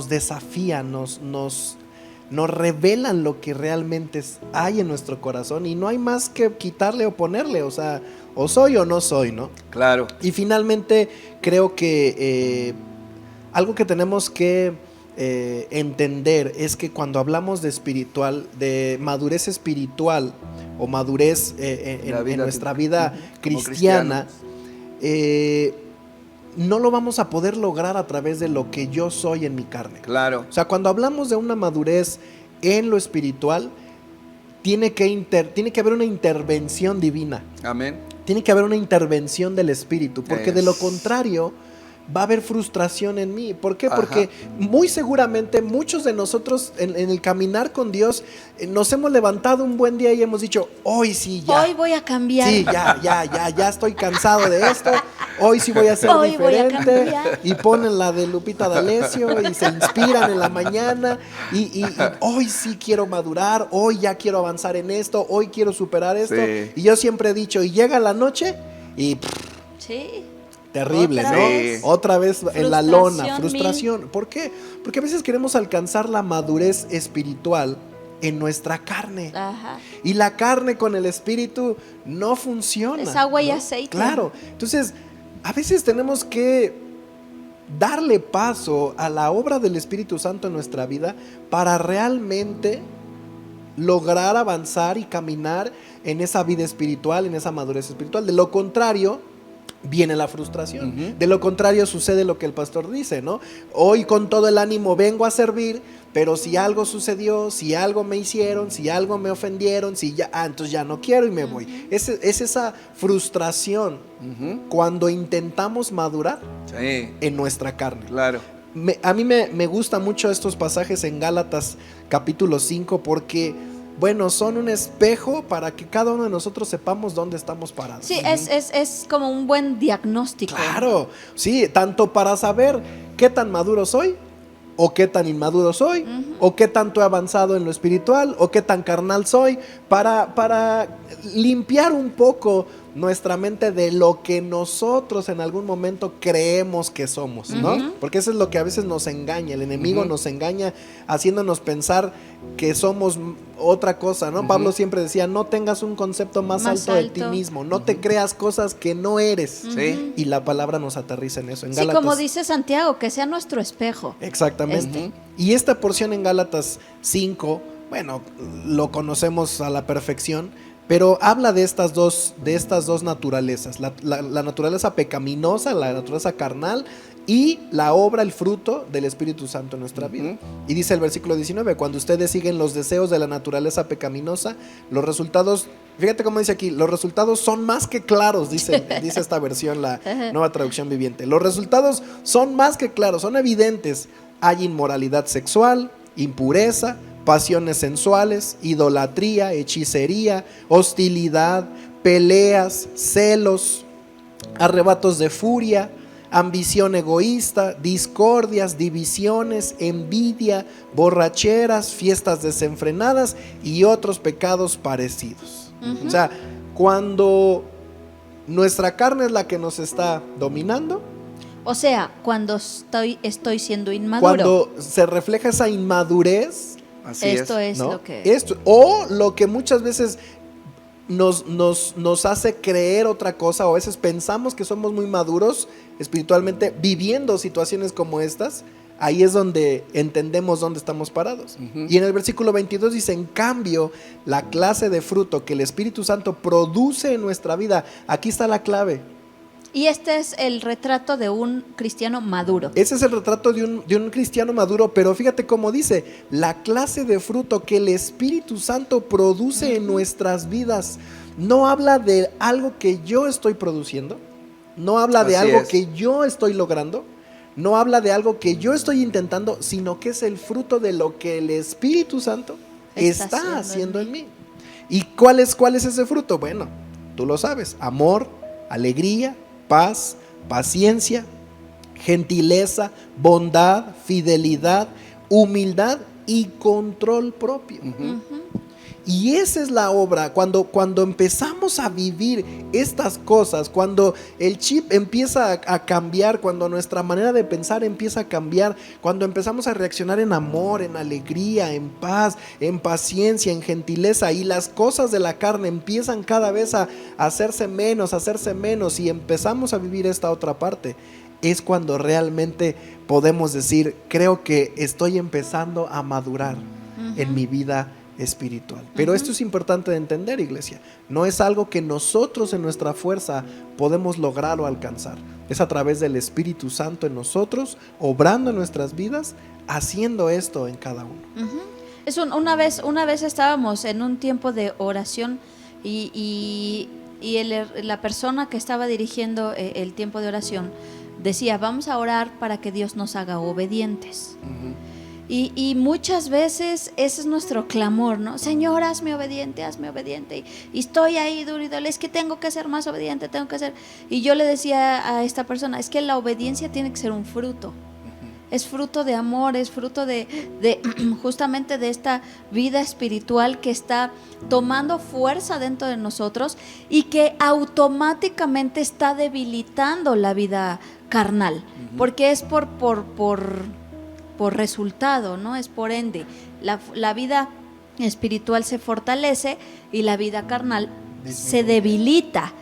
desafían, nos revelan lo que realmente hay en nuestro corazón y no hay más que quitarle o ponerle, o sea, o soy o no soy, ¿no? Claro. Y finalmente creo que algo que tenemos que entender es que cuando hablamos de espiritual, de madurez espiritual o madurez en nuestra vida cristiana, no lo vamos a poder lograr a través de lo que yo soy en mi carne. Claro. O sea, cuando hablamos de una madurez en lo espiritual, tiene que haber una intervención divina. Amén. Tiene que haber una intervención del Espíritu, porque de lo contrario va a haber frustración en mí. ¿Por qué? Ajá. Porque muy seguramente muchos de nosotros en el caminar con Dios nos hemos levantado un buen día y hemos dicho, hoy sí, ya. Hoy voy a cambiar. Sí, ya estoy cansado de esto. Hoy sí voy a ser Hoy voy a diferente. cambiar. Y ponen la de Lupita D'Alessio y se inspiran en la mañana. Y hoy sí quiero madurar. Hoy ya quiero avanzar en esto. Hoy quiero superar esto. Sí. Y yo siempre he dicho, y llega la noche y Sí. terrible, Otra ¿no? vez. Otra vez en la lona, Frustración, frustración. ¿Por qué? Porque a veces queremos alcanzar la madurez espiritual en nuestra carne. Ajá. Y la carne con el espíritu no funciona. Es agua y ¿no? aceite. Claro. Entonces, a veces tenemos que darle paso a la obra del Espíritu Santo en nuestra vida para realmente lograr avanzar y caminar en esa vida espiritual, en esa madurez espiritual. De lo contrario, viene la frustración. Uh-huh. De lo contrario sucede lo que el pastor dice, ¿no? Hoy con todo el ánimo vengo a servir, pero si algo sucedió, si algo me hicieron, si algo me ofendieron, si ya, entonces ya no quiero y me voy. Es esa frustración cuando intentamos madurar en nuestra carne. Claro. A mí me gustan mucho estos pasajes en Gálatas capítulo 5 porque, bueno, son un espejo para que cada uno de nosotros sepamos dónde estamos parados. Sí, es como un buen diagnóstico. Claro, sí, tanto para saber qué tan maduro soy, o qué tan inmaduro soy, o qué tanto he avanzado en lo espiritual, o qué tan carnal soy, para limpiar un poco nuestra mente de lo que nosotros en algún momento creemos que somos, ¿no? Porque eso es lo que a veces nos engaña, el enemigo nos engaña haciéndonos pensar que somos otra cosa, ¿no? Pablo siempre decía, no tengas un concepto más alto de ti mismo, no te creas cosas que no eres. Sí. Y la palabra nos aterriza en eso. En Sí, Gálatas, como dice Santiago, que sea nuestro espejo. exactamente. Y esta porción en Gálatas 5, bueno, lo conocemos a la perfección, pero habla de estas dos naturalezas, la naturaleza pecaminosa, la naturaleza carnal y la obra, el fruto del Espíritu Santo en nuestra vida. Y dice el versículo 19, cuando ustedes siguen los deseos de la naturaleza pecaminosa, los resultados, fíjate cómo dice aquí, los resultados son más que claros, dice esta versión, la Nueva Traducción Viviente. Los resultados son más que claros, son evidentes. Hay inmoralidad sexual, impureza, pasiones sensuales, idolatría, hechicería, hostilidad, peleas, celos, arrebatos de furia, ambición egoísta, discordias, divisiones, envidia, borracheras, fiestas desenfrenadas y otros pecados parecidos. O sea, cuando nuestra carne es la que nos está dominando, O sea, cuando estoy siendo inmaduro. cuando se refleja esa inmadurez, Así Esto es ¿no? lo que... O lo que muchas veces nos hace creer otra cosa, o a veces pensamos que somos muy maduros espiritualmente viviendo situaciones como estas. Ahí es donde entendemos dónde estamos parados. Y en el versículo 22 dice, en cambio, la clase de fruto que el Espíritu Santo produce en nuestra vida, aquí está la clave. Y este es el retrato de un cristiano maduro. Ese es el retrato de un cristiano maduro, pero fíjate cómo dice, la clase de fruto que el Espíritu Santo produce en nuestras vidas, no habla de algo que yo estoy produciendo, no habla de Así algo es. que yo estoy logrando, no habla de algo que yo estoy intentando, sino que es el fruto de lo que el Espíritu Santo está haciendo en mí. ¿Y cuál es ese fruto? Bueno, tú lo sabes, amor, alegría, paz, paciencia, gentileza, bondad, fidelidad, humildad y control propio. Y esa es la obra, cuando empezamos a vivir estas cosas, cuando el chip empieza a cambiar, cuando nuestra manera de pensar empieza a cambiar, cuando empezamos a reaccionar en amor, en alegría, en paz, en paciencia, en gentileza, y las cosas de la carne empiezan cada vez a hacerse menos y empezamos a vivir esta otra parte, es cuando realmente podemos decir, creo que estoy empezando a madurar en mi vida espiritual. Pero esto es importante de entender, iglesia. No es algo que nosotros en nuestra fuerza podemos lograr o alcanzar. Es a través del Espíritu Santo en nosotros, obrando en nuestras vidas, haciendo esto en cada uno. Es una vez estábamos en un tiempo de oración y la persona que estaba dirigiendo el tiempo de oración decía, vamos a orar para que Dios nos haga obedientes. Y muchas veces ese es nuestro clamor, ¿no? Señor, hazme obediente. Y estoy ahí duro y duro, es que tengo que ser más obediente, Y yo le decía a esta persona, es que la obediencia tiene que ser un fruto. Es fruto de amor, es fruto de justamente de esta vida espiritual que está tomando fuerza dentro de nosotros y que automáticamente está debilitando la vida carnal, porque es por resultado, ¿no? Es por ende. La vida espiritual se fortalece y la vida carnal se debilita.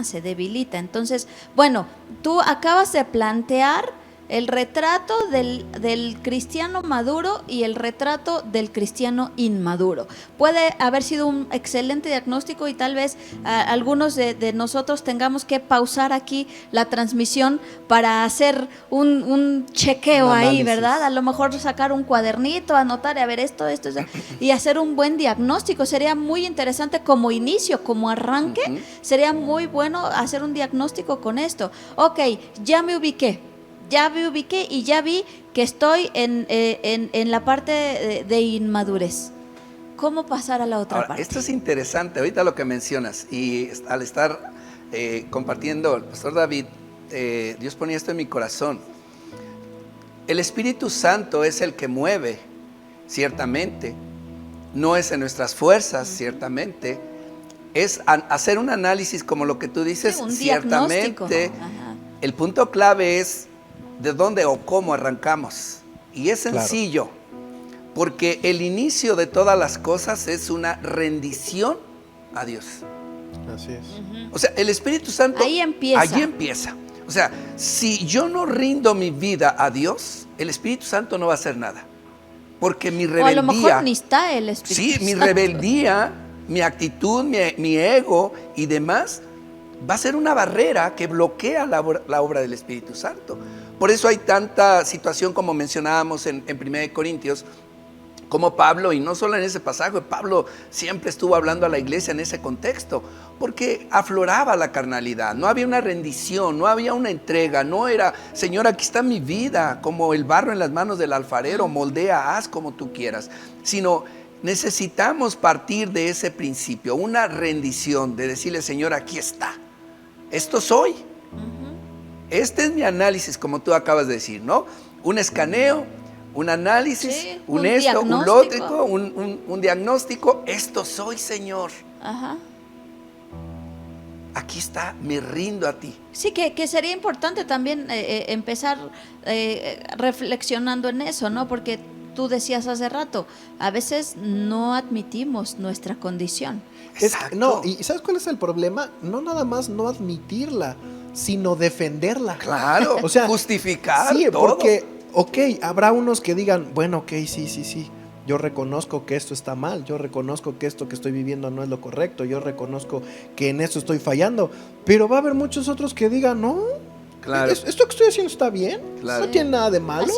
Se debilita. Entonces, bueno, tú acabas de plantear el retrato del cristiano maduro y el retrato del cristiano inmaduro. Puede haber sido un excelente diagnóstico y tal vez algunos de nosotros tengamos que pausar aquí la transmisión para hacer un chequeo ahí, ¿verdad? A lo mejor sacar un cuadernito, anotar, a ver esto, y hacer un buen diagnóstico. Sería muy interesante como inicio, como arranque, sería muy bueno hacer un diagnóstico con esto. Ok, ya me ubiqué y ya vi que estoy en la parte de inmadurez. ¿Cómo pasar a la otra parte? Esto es interesante, ahorita lo que mencionas, y al estar compartiendo, el pastor David, Dios ponía esto en mi corazón. El Espíritu Santo es el que mueve, ciertamente, no es en nuestras fuerzas, ciertamente, es hacer un análisis como lo que tú dices, sí, un ciertamente. El punto clave es de dónde o cómo arrancamos. Y es sencillo, porque el inicio de todas las cosas es una rendición a Dios. Así es. O sea, el Espíritu Santo ahí empieza. O sea, si yo no rindo mi vida a Dios, el Espíritu Santo no va a hacer nada. Porque mi rebeldía... O a lo mejor ni está el Espíritu Santo. Sí, mi rebeldía, mi actitud, mi ego y demás, va a ser una barrera que bloquea la obra del Espíritu Santo. Por eso hay tanta situación como mencionábamos en 1 Corintios, como Pablo, y no solo en ese pasaje, Pablo siempre estuvo hablando a la iglesia en ese contexto, porque afloraba la carnalidad, no había una rendición, no había una entrega, no era, Señor, aquí está mi vida, como el barro en las manos del alfarero, moldea, haz como tú quieras, sino necesitamos partir de ese principio, una rendición, de decirle, Señor, aquí está, esto soy. Este es mi análisis, como tú acabas de decir, ¿no? Un escaneo, un análisis, sí, un esto, un lógico, un diagnóstico. Esto soy, Señor. Aquí está, me rindo a ti. Sí, que sería importante también empezar reflexionando en eso, ¿no? Porque tú decías hace rato, a veces no admitimos nuestra condición. No, y ¿sabes cuál es el problema? No nada más no admitirla, sino defenderla. Claro, o sea, justificar sí, todo. Porque, habrá unos que digan, bueno, sí, yo reconozco que esto está mal, yo reconozco que esto que estoy viviendo no es lo correcto, yo reconozco que en esto estoy fallando, pero va a haber muchos otros que digan, no, claro, esto que estoy haciendo está bien, claro, no tiene nada de malo.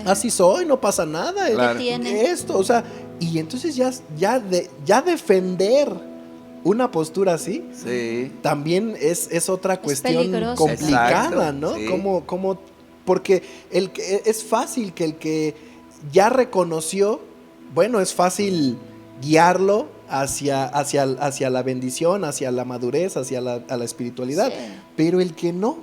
Así soy, no pasa nada. Claro. Esto, o sea, y entonces ya defender una postura así, sí, también es otra cuestión complicada. Exacto, ¿no? Sí. Como porque es fácil que el que ya reconoció, bueno, es fácil guiarlo hacia la bendición, hacia la madurez, hacia la espiritualidad, sí, pero el que no,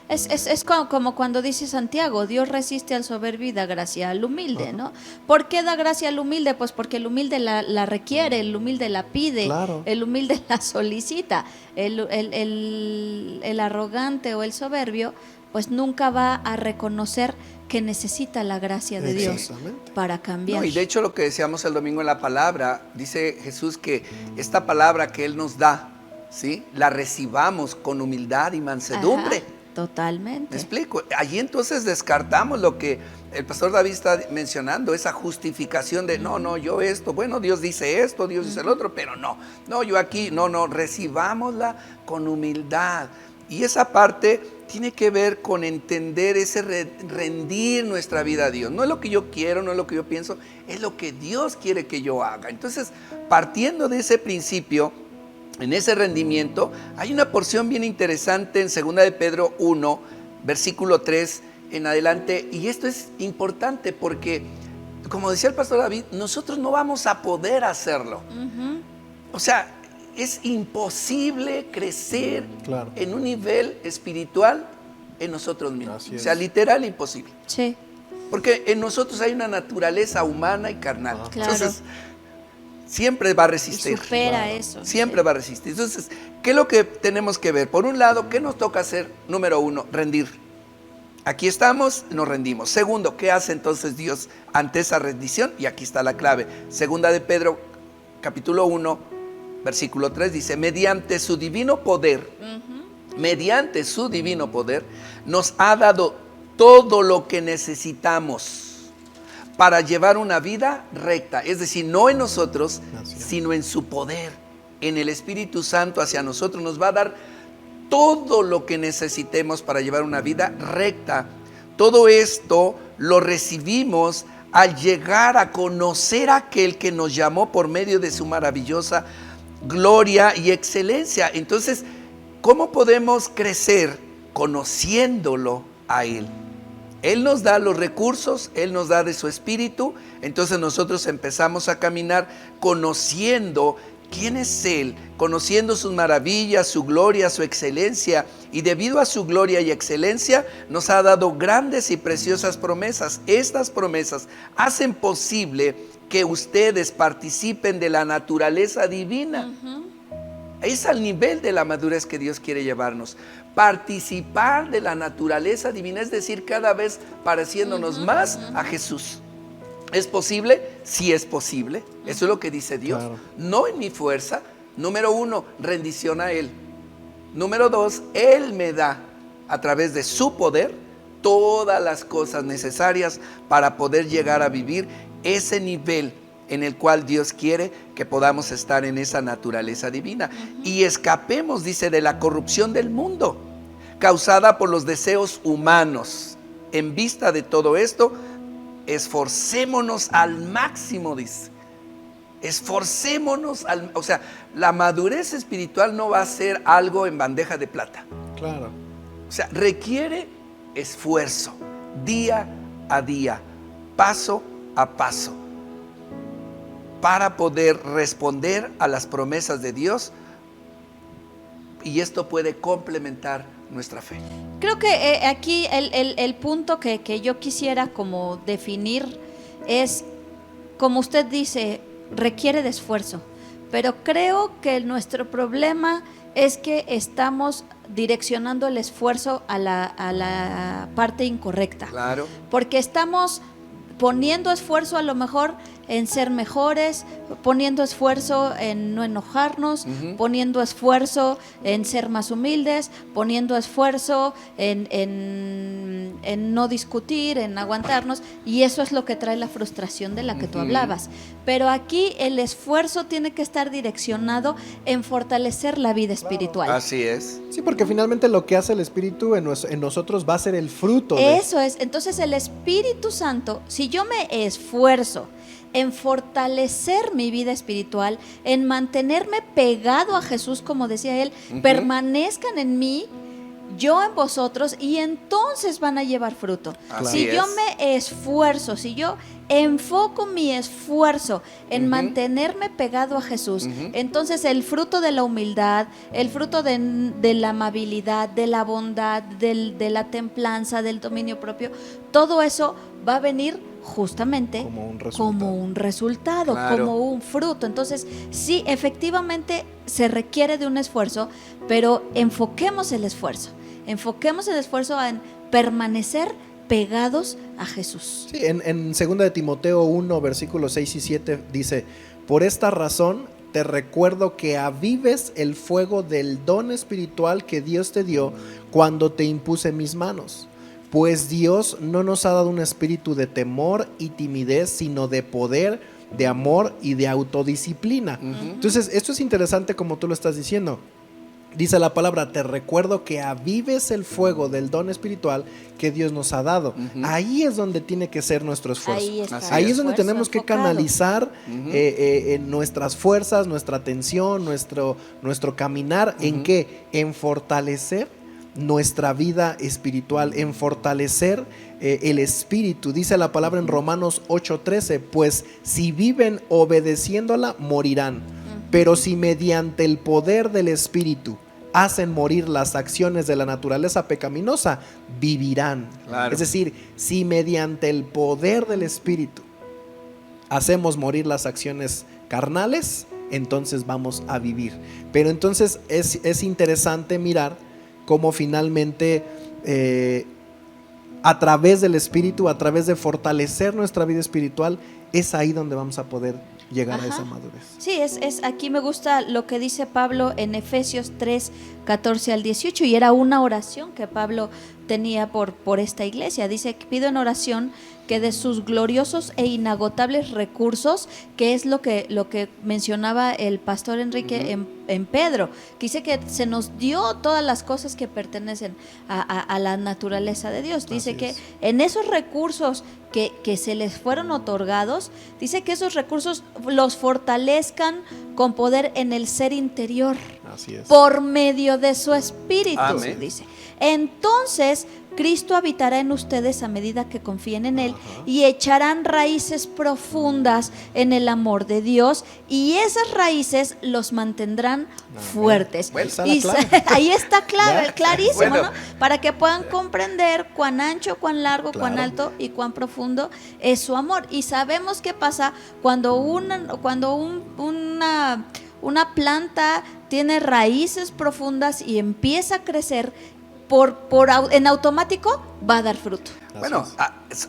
Es como cuando dice Santiago, Dios resiste al soberbio y da gracia al humilde, ¿no? ¿Por qué da gracia al humilde? Pues porque el humilde la requiere, el humilde la pide, Claro. el humilde la solicita. El arrogante o el soberbio, pues nunca va a reconocer que necesita la gracia de Dios Exactamente. para cambiar. No, y de hecho lo que decíamos el domingo en la palabra, dice Jesús que esta palabra que Él nos da, ¿sí?, la recibamos con humildad y mansedumbre. Ajá, totalmente. ¿Me explico? Allí entonces descartamos lo que el pastor David está mencionando, esa justificación de no, yo esto, bueno, Dios dice esto, Dios dice el otro, pero no, yo aquí, no, recibámosla con humildad. Y esa parte tiene que ver con entender ese rendir nuestra vida a Dios. No es lo que yo quiero, no es lo que yo pienso, es lo que Dios quiere que yo haga. Entonces, partiendo de ese principio, en ese rendimiento, hay una porción bien interesante en 2 de Pedro 1, versículo 3 en adelante, y esto es importante porque, como decía el pastor David, nosotros no vamos a poder hacerlo. Ujú. O sea, es imposible crecer Claro. en un nivel espiritual en nosotros mismos. Así O sea, es. literal imposible. Sí, Porque en nosotros hay una naturaleza humana y carnal. Claro. Entonces, siempre va a y resistir. supera eso. Siempre va a resistir. Entonces, ¿qué es lo que tenemos que ver? Por un lado, ¿qué nos toca hacer? Número 1, rendir. Aquí estamos, nos rendimos. Segundo, ¿qué hace entonces Dios ante esa rendición? Y aquí está la clave. 2 de Pedro, capítulo 1, versículo 3, dice, mediante su divino poder, nos ha dado todo lo que necesitamos para llevar una vida recta. Es decir, no en nosotros, Así es. sino en su poder, en el Espíritu Santo hacia nosotros. Nos va a dar todo lo que necesitemos para llevar una vida recta. Todo esto lo recibimos al llegar a conocer a aquel que nos llamó por medio de su maravillosa gloria y excelencia. Entonces, ¿cómo podemos crecer? Conociéndolo a Él. Él nos da los recursos, Él nos da de su espíritu, entonces nosotros empezamos a caminar conociendo quién es Él, conociendo sus maravillas, su gloria, su excelencia, y debido a su gloria y excelencia nos ha dado grandes y preciosas promesas. Estas promesas hacen posible que ustedes participen de la naturaleza divina. Es al nivel de la madurez que Dios quiere llevarnos. Participar de la naturaleza divina, es decir, cada vez pareciéndonos más a Jesús. ¿Es posible? Sí es posible. Eso es lo que dice Dios. Claro. No en mi fuerza. Número 1, rendición a Él. Número 2, Él me da a través de su poder todas las cosas necesarias para poder llegar a vivir ese nivel en el cual Dios quiere que podamos estar en esa naturaleza divina. Y escapemos, dice, de la corrupción del mundo, causada por los deseos humanos. En vista de todo esto, esforcémonos al máximo, dice. Esforcémonos, o sea, la madurez espiritual no va a ser algo en bandeja de plata. Claro. O sea, requiere esfuerzo, día a día, paso a paso, para poder responder a las promesas de Dios, y esto puede complementar nuestra fe. Creo que aquí el punto que yo quisiera como definir es, como usted dice, requiere de esfuerzo, pero creo que nuestro problema es que estamos direccionando el esfuerzo a la parte incorrecta. Claro. Porque estamos poniendo esfuerzo a lo mejor en ser mejores, poniendo esfuerzo en no enojarnos, poniendo esfuerzo en ser más humildes, poniendo esfuerzo en no discutir, en aguantarnos, y eso es lo que trae la frustración de la que tú hablabas. Pero aquí el esfuerzo tiene que estar direccionado en fortalecer la vida espiritual. Así es. Sí, porque finalmente lo que hace el Espíritu en nosotros va a ser el fruto de Eso es. Entonces el Espíritu Santo, si yo me esfuerzo en fortalecer mi vida espiritual, en mantenerme pegado a Jesús, como decía él, permanezcan en mí, yo en vosotros, y entonces van a llevar fruto. Así Si es. yo me esfuerzo, si yo enfoco mi esfuerzo en mantenerme pegado a Jesús, entonces el fruto de la humildad, el fruto de la amabilidad, de la bondad, de la templanza, del dominio propio, todo eso va a venir justamente como un resultado, claro, como un fruto. Entonces, sí, efectivamente se requiere de un esfuerzo, pero enfoquemos el esfuerzo en permanecer pegados a Jesús. Sí, en 2 de Timoteo 1, versículos 6 y 7 dice: por esta razón te recuerdo que avives el fuego del don espiritual que Dios te dio cuando te impuse mis manos. Pues Dios no nos ha dado un espíritu de temor y timidez, sino de poder, de amor y de autodisciplina. Entonces, esto es interesante como tú lo estás diciendo. Dice la palabra: te recuerdo que avives el fuego del don espiritual que Dios nos ha dado. Ahí es donde tiene que ser nuestro esfuerzo. Ahí es donde tenemos que canalizar nuestras fuerzas, nuestra atención, nuestro caminar. ¿En qué? En fortalecer nuestra vida espiritual, en fortalecer el espíritu. Dice la palabra en Romanos 8:13: pues si viven obedeciéndola, morirán. Pero si mediante el poder del espíritu hacen morir las acciones de la naturaleza pecaminosa, vivirán. Claro. Es decir, si mediante el poder del espíritu hacemos morir las acciones carnales, entonces vamos a vivir. Pero entonces es interesante mirar cómo finalmente a través del espíritu, a través de fortalecer nuestra vida espiritual, es ahí donde vamos a poder llegar a esa madurez. Sí, aquí me gusta lo que dice Pablo en Efesios 3, 14 al 18, y era una oración que Pablo tenía por esta iglesia. Dice: pido en oración que de sus gloriosos e inagotables recursos, que es lo que mencionaba el pastor Enrique en Pedro, que dice que se nos dio todas las cosas que pertenecen a la naturaleza de Dios. Dice que en esos recursos que se les fueron otorgados, dice que esos recursos los fortalezcan con poder en el ser interior. Así es. Por medio de su espíritu. Amén. Dice. Entonces Cristo habitará en ustedes a medida que confíen en Él, y echarán raíces profundas en el amor de Dios, y esas raíces los mantendrán fuertes. Bueno, ahí está claro, clarísimo, bueno, ¿no? Para que puedan comprender cuán ancho, cuán largo, cuán alto y cuán profundo es su amor. Y sabemos qué pasa cuando una planta tiene raíces profundas y empieza a crecer. En automático va a dar fruto. Bueno,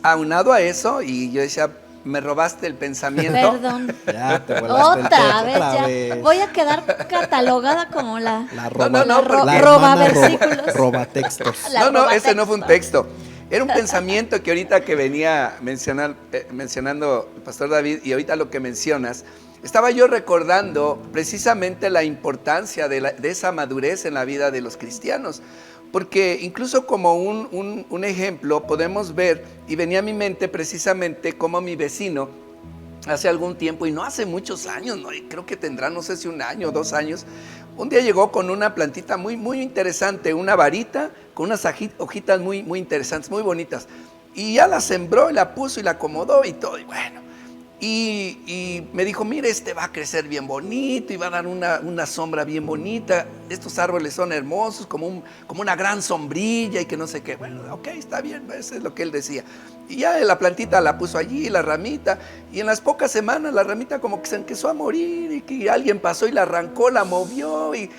aunado a eso, y yo decía, me robaste el pensamiento. Perdón. Ya te otra vez. Voy a quedar catalogada como la roba versículos. Roba textos. Ese no fue un texto. Era un pensamiento que ahorita que venía mencionando el pastor David, y ahorita lo que mencionas, estaba yo recordando precisamente la importancia de esa madurez en la vida de los cristianos. Porque incluso como un ejemplo podemos ver, y venía a mi mente precisamente como mi vecino hace algún tiempo, y no hace muchos años, ¿no? Creo que tendrá, no sé si 1 año o 2 años, un día llegó con una plantita muy, muy interesante, una varita con unas hojitas muy, muy interesantes, muy bonitas, y ya la sembró y la puso y la acomodó y todo, y bueno. Y me dijo: mire, va a crecer bien bonito y va a dar una sombra bien bonita. Estos árboles son hermosos, como una gran sombrilla y que no sé qué. Bueno, ok, está bien, eso es lo que él decía. Y ya la plantita la puso allí, la ramita, y en las pocas semanas la ramita como que se empezó a morir, y que alguien pasó y la arrancó, la movió, y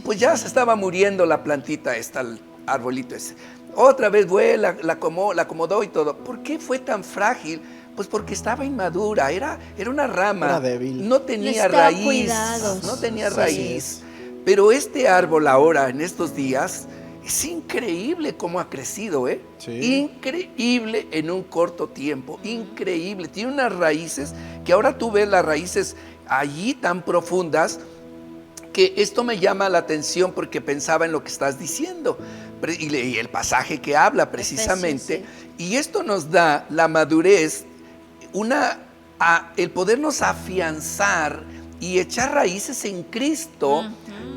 pues ya se estaba muriendo la plantita el arbolito ese. Otra vez vuela, la acomodó y todo. ¿Por qué fue tan frágil? Pues porque estaba inmadura, era una rama, era débil, no tenía raíz, no tenía raíz. Pero este árbol ahora, en estos días, es increíble cómo ha crecido, ¿eh? Sí. Increíble en un corto tiempo, increíble. Tiene unas raíces que ahora tú ves las raíces allí tan profundas, que esto me llama la atención porque pensaba en lo que estás diciendo y leí el pasaje que habla precisamente, y esto nos da la madurez, el podernos afianzar y echar raíces en Cristo,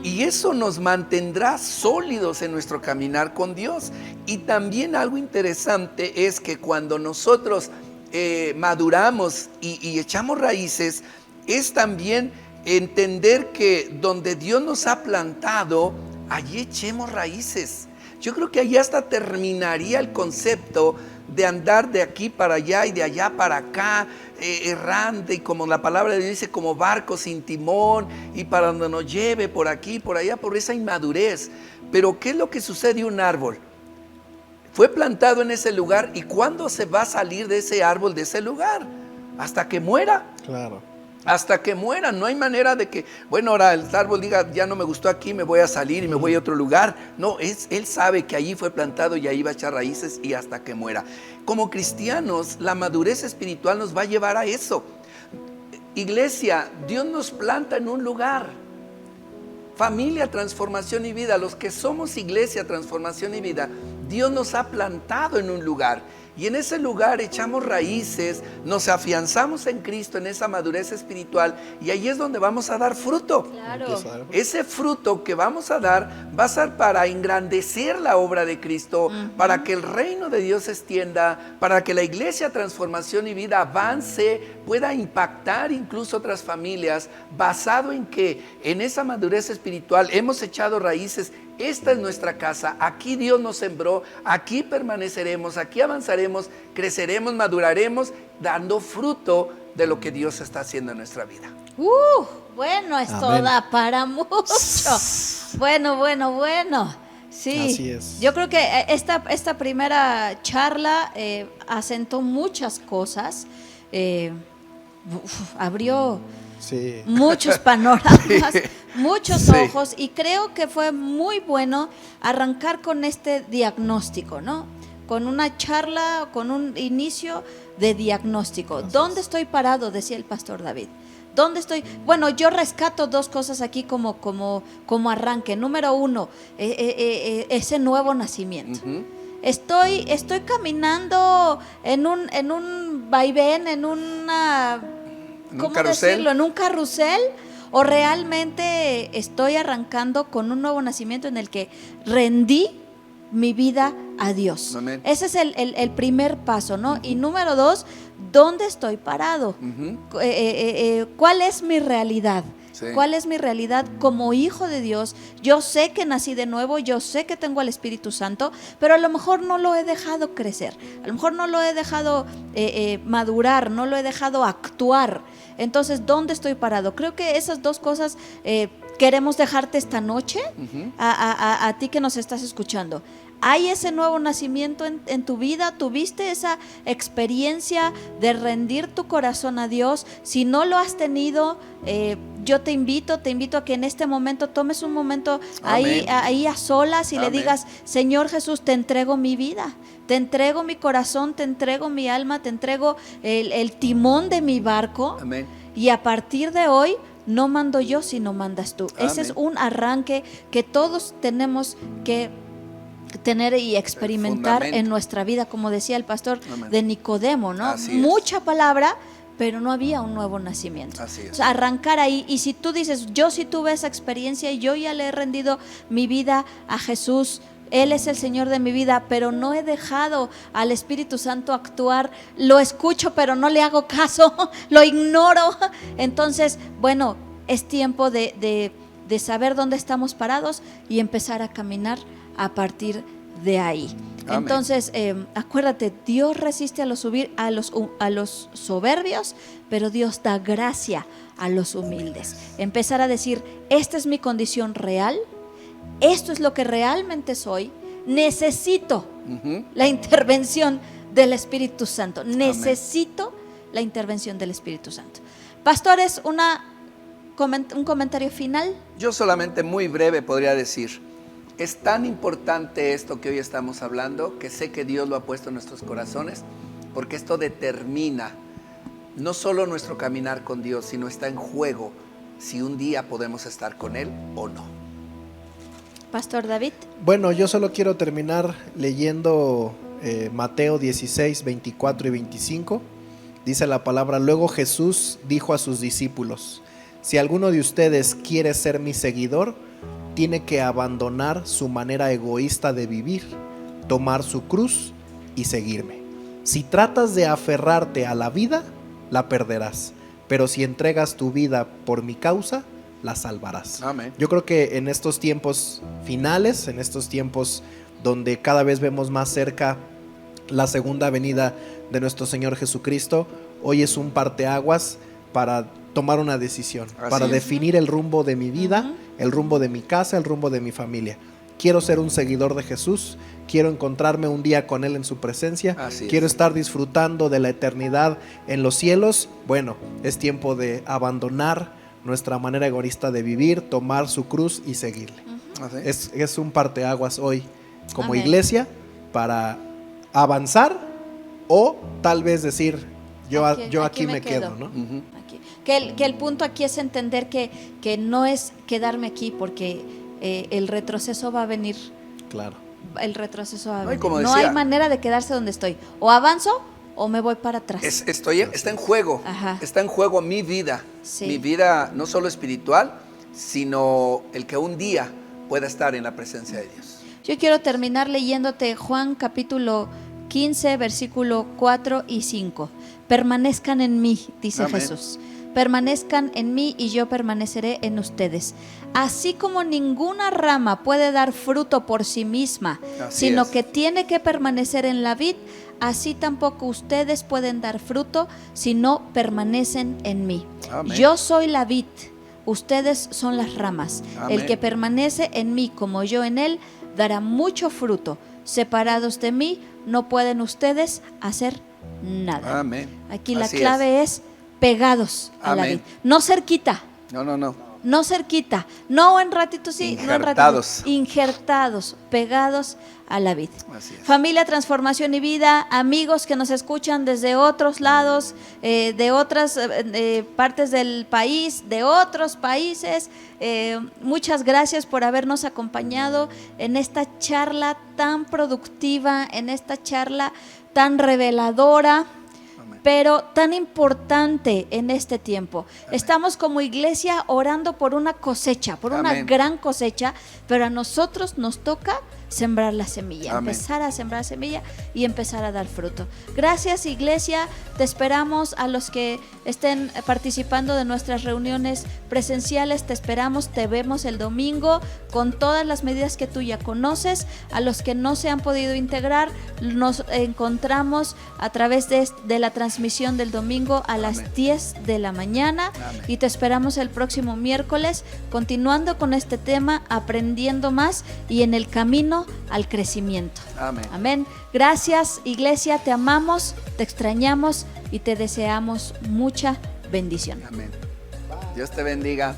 y eso nos mantendrá sólidos en nuestro caminar con Dios. Y también algo interesante es que cuando nosotros maduramos y echamos raíces, es también entender que donde Dios nos ha plantado, allí echemos raíces. Yo creo que allí hasta terminaría el concepto de andar de aquí para allá y de allá para acá, errante, y como la palabra de Dios dice, como barco sin timón, y para donde nos lleve, por aquí, por allá, por esa inmadurez. Pero ¿qué es lo que sucede a un árbol? Fue plantado en ese lugar, ¿y cuándo se va a salir de ese árbol, de ese lugar? Hasta que muera. Claro. Hasta que muera. No hay manera de que, bueno, ahora el árbol diga, ya no me gustó aquí, me voy a salir y me voy a otro lugar. No, él sabe que allí fue plantado y ahí va a echar raíces y hasta que muera. Como cristianos, la madurez espiritual nos va a llevar a eso. Iglesia, Dios nos planta en un lugar. Familia, transformación y vida. Los que somos iglesia, transformación y vida, Dios nos ha plantado en un lugar. Y en ese lugar echamos raíces, nos afianzamos en Cristo, en esa madurez espiritual, y ahí es donde vamos a dar fruto. Claro. Ese fruto que vamos a dar va a ser para engrandecer la obra de Cristo, para que el reino de Dios se extienda, para que la iglesia, transformación y vida avance, pueda impactar incluso otras familias, basado en que en esa madurez espiritual hemos echado raíces. Esta es nuestra casa, aquí Dios nos sembró, aquí permaneceremos, aquí avanzaremos, creceremos, maduraremos, dando fruto de lo que Dios está haciendo en nuestra vida. Bueno, esto Amén. da para mucho. Bueno. Sí, Así es. yo creo que esta primera charla asentó muchas cosas, abrió Sí. muchos panoramas, muchos Sí. ojos, y creo que fue muy bueno arrancar con este diagnóstico, ¿no? Con una charla, con un inicio de diagnóstico. Así ¿Dónde es. estoy parado? Decía el pastor David. ¿Dónde estoy? Bueno, yo rescato dos cosas aquí como arranque. Número uno, ese nuevo nacimiento. Estoy caminando en un vaivén, en una, ¿En un ¿cómo carrusel? decirlo? En un carrusel, o realmente estoy arrancando con un nuevo nacimiento en el que rendí mi vida a Dios. Amén. Ese es el primer paso, ¿no? Y número dos, ¿dónde estoy parado? ¿Cuál es mi realidad? Sí. ¿Cuál es mi realidad como hijo de Dios? Yo sé que nací de nuevo, yo sé que tengo al Espíritu Santo, pero a lo mejor no lo he dejado crecer, a lo mejor no lo he dejado madurar, no lo he dejado actuar. Entonces, ¿dónde estoy parado? Creo que esas dos cosas queremos dejarte esta noche a ti que nos estás escuchando. ¿Hay ese nuevo nacimiento en tu vida? ¿Tuviste esa experiencia de rendir tu corazón a Dios? Si no lo has tenido, yo te invito a que en este momento tomes un momento ahí a solas y Amén. le digas: Señor Jesús, te entrego mi vida, te entrego mi corazón, te entrego mi alma, te entrego el timón de mi barco. Amén. Y a partir de hoy no mando yo, sino mandas tú. Ese es Amén. un arranque que todos tenemos que tener y experimentar fundamento. en nuestra vida, como decía el pastor Amén. de Nicodemo, ¿no? Así es. Mucha palabra, pero no había un nuevo nacimiento. Así es. O sea, arrancar ahí. Y si tú dices: yo sí tuve esa experiencia y yo ya le he rendido mi vida a Jesús, Él es el Señor de mi vida, pero no he dejado al Espíritu Santo actuar, lo escucho pero no le hago caso, lo ignoro. Entonces, bueno, es tiempo de saber dónde estamos parados y empezar a caminar a partir de ahí. Amén. Entonces, acuérdate, Dios resiste a los soberbios, pero Dios da gracia a los humildes. Empezar a decir: esta es mi condición real, esto es lo que realmente soy, necesito la intervención del Espíritu Santo, necesito la intervención del Espíritu Santo. Pastores, un comentario final. Yo solamente muy breve podría decir, es tan importante esto que hoy estamos hablando, que sé que Dios lo ha puesto en nuestros corazones, porque esto determina no solo nuestro caminar con Dios, sino está en juego si un día podemos estar con Él o no. Pastor David. Bueno, yo solo quiero terminar leyendo Mateo 16, 24 y 25. Dice la palabra: luego Jesús dijo a sus discípulos: si alguno de ustedes quiere ser mi seguidor, tiene que abandonar su manera egoísta de vivir, tomar su cruz y seguirme. Si tratas de aferrarte a la vida, la perderás. Pero si entregas tu vida por mi causa, la salvarás. Amén. Yo creo que en estos tiempos finales, en estos tiempos donde cada vez vemos más cerca la segunda venida de nuestro Señor Jesucristo, hoy es un parteaguas para tomar una decisión, para definir el rumbo de mi vida, el rumbo de mi casa, el rumbo de mi familia. Quiero ser un seguidor de Jesús, quiero encontrarme un día con Él en su presencia, quiero estar disfrutando de la eternidad en los cielos. Bueno, es tiempo de abandonar nuestra manera egoísta de vivir, tomar su cruz y seguirle. Es un parteaguas hoy como iglesia para avanzar o tal vez decir yo aquí me quedo, ¿no? Que el punto aquí es entender que no es quedarme aquí porque el retroceso va a venir. Claro. El retroceso va a venir. No hay manera de quedarse donde estoy. O avanzo o me voy para atrás. Está en juego. Está en juego mi vida. Mi vida no solo espiritual, sino el que un día pueda estar en la presencia de Dios. Yo quiero terminar leyéndote Juan capítulo 15, versículo 4 y 5. Permanezcan en mí, dice Jesús. Permanezcan en mí y yo permaneceré en ustedes. Así como ninguna rama puede dar fruto por sí misma, sino que tiene que permanecer en la vid, así tampoco ustedes pueden dar fruto si no permanecen en mí. Yo soy la vid, ustedes son las ramas. El que permanece en mí como yo en él, dará mucho fruto. Separados de mí, no pueden ustedes hacer nada. Aquí la clave es pegados a la vid, no cerquita. No cerquita, no en ratito sí, injertados. No en ratito, injertados, pegados a la vid. Familia Transformación y Vida, amigos que nos escuchan desde otros lados, de otras partes del país, de otros países, muchas gracias por habernos acompañado en esta charla tan productiva, en esta charla tan reveladora, pero tan importante en este tiempo. Estamos como iglesia orando por una cosecha, por una gran cosecha, pero a nosotros nos toca sembrar la semilla, empezar a sembrar semilla y empezar a dar fruto. Gracias, iglesia, te esperamos. A los que estén participando de nuestras reuniones presenciales, te esperamos, te vemos el domingo con todas las medidas que tú ya conoces. A los que no se han podido integrar, nos encontramos a través de la transmisión del domingo a las 10 de la mañana y te esperamos el próximo miércoles continuando con este tema, aprendiendo más y en el camino al crecimiento. Amén. Gracias, iglesia, te amamos, te extrañamos y te deseamos mucha bendición. Dios te bendiga.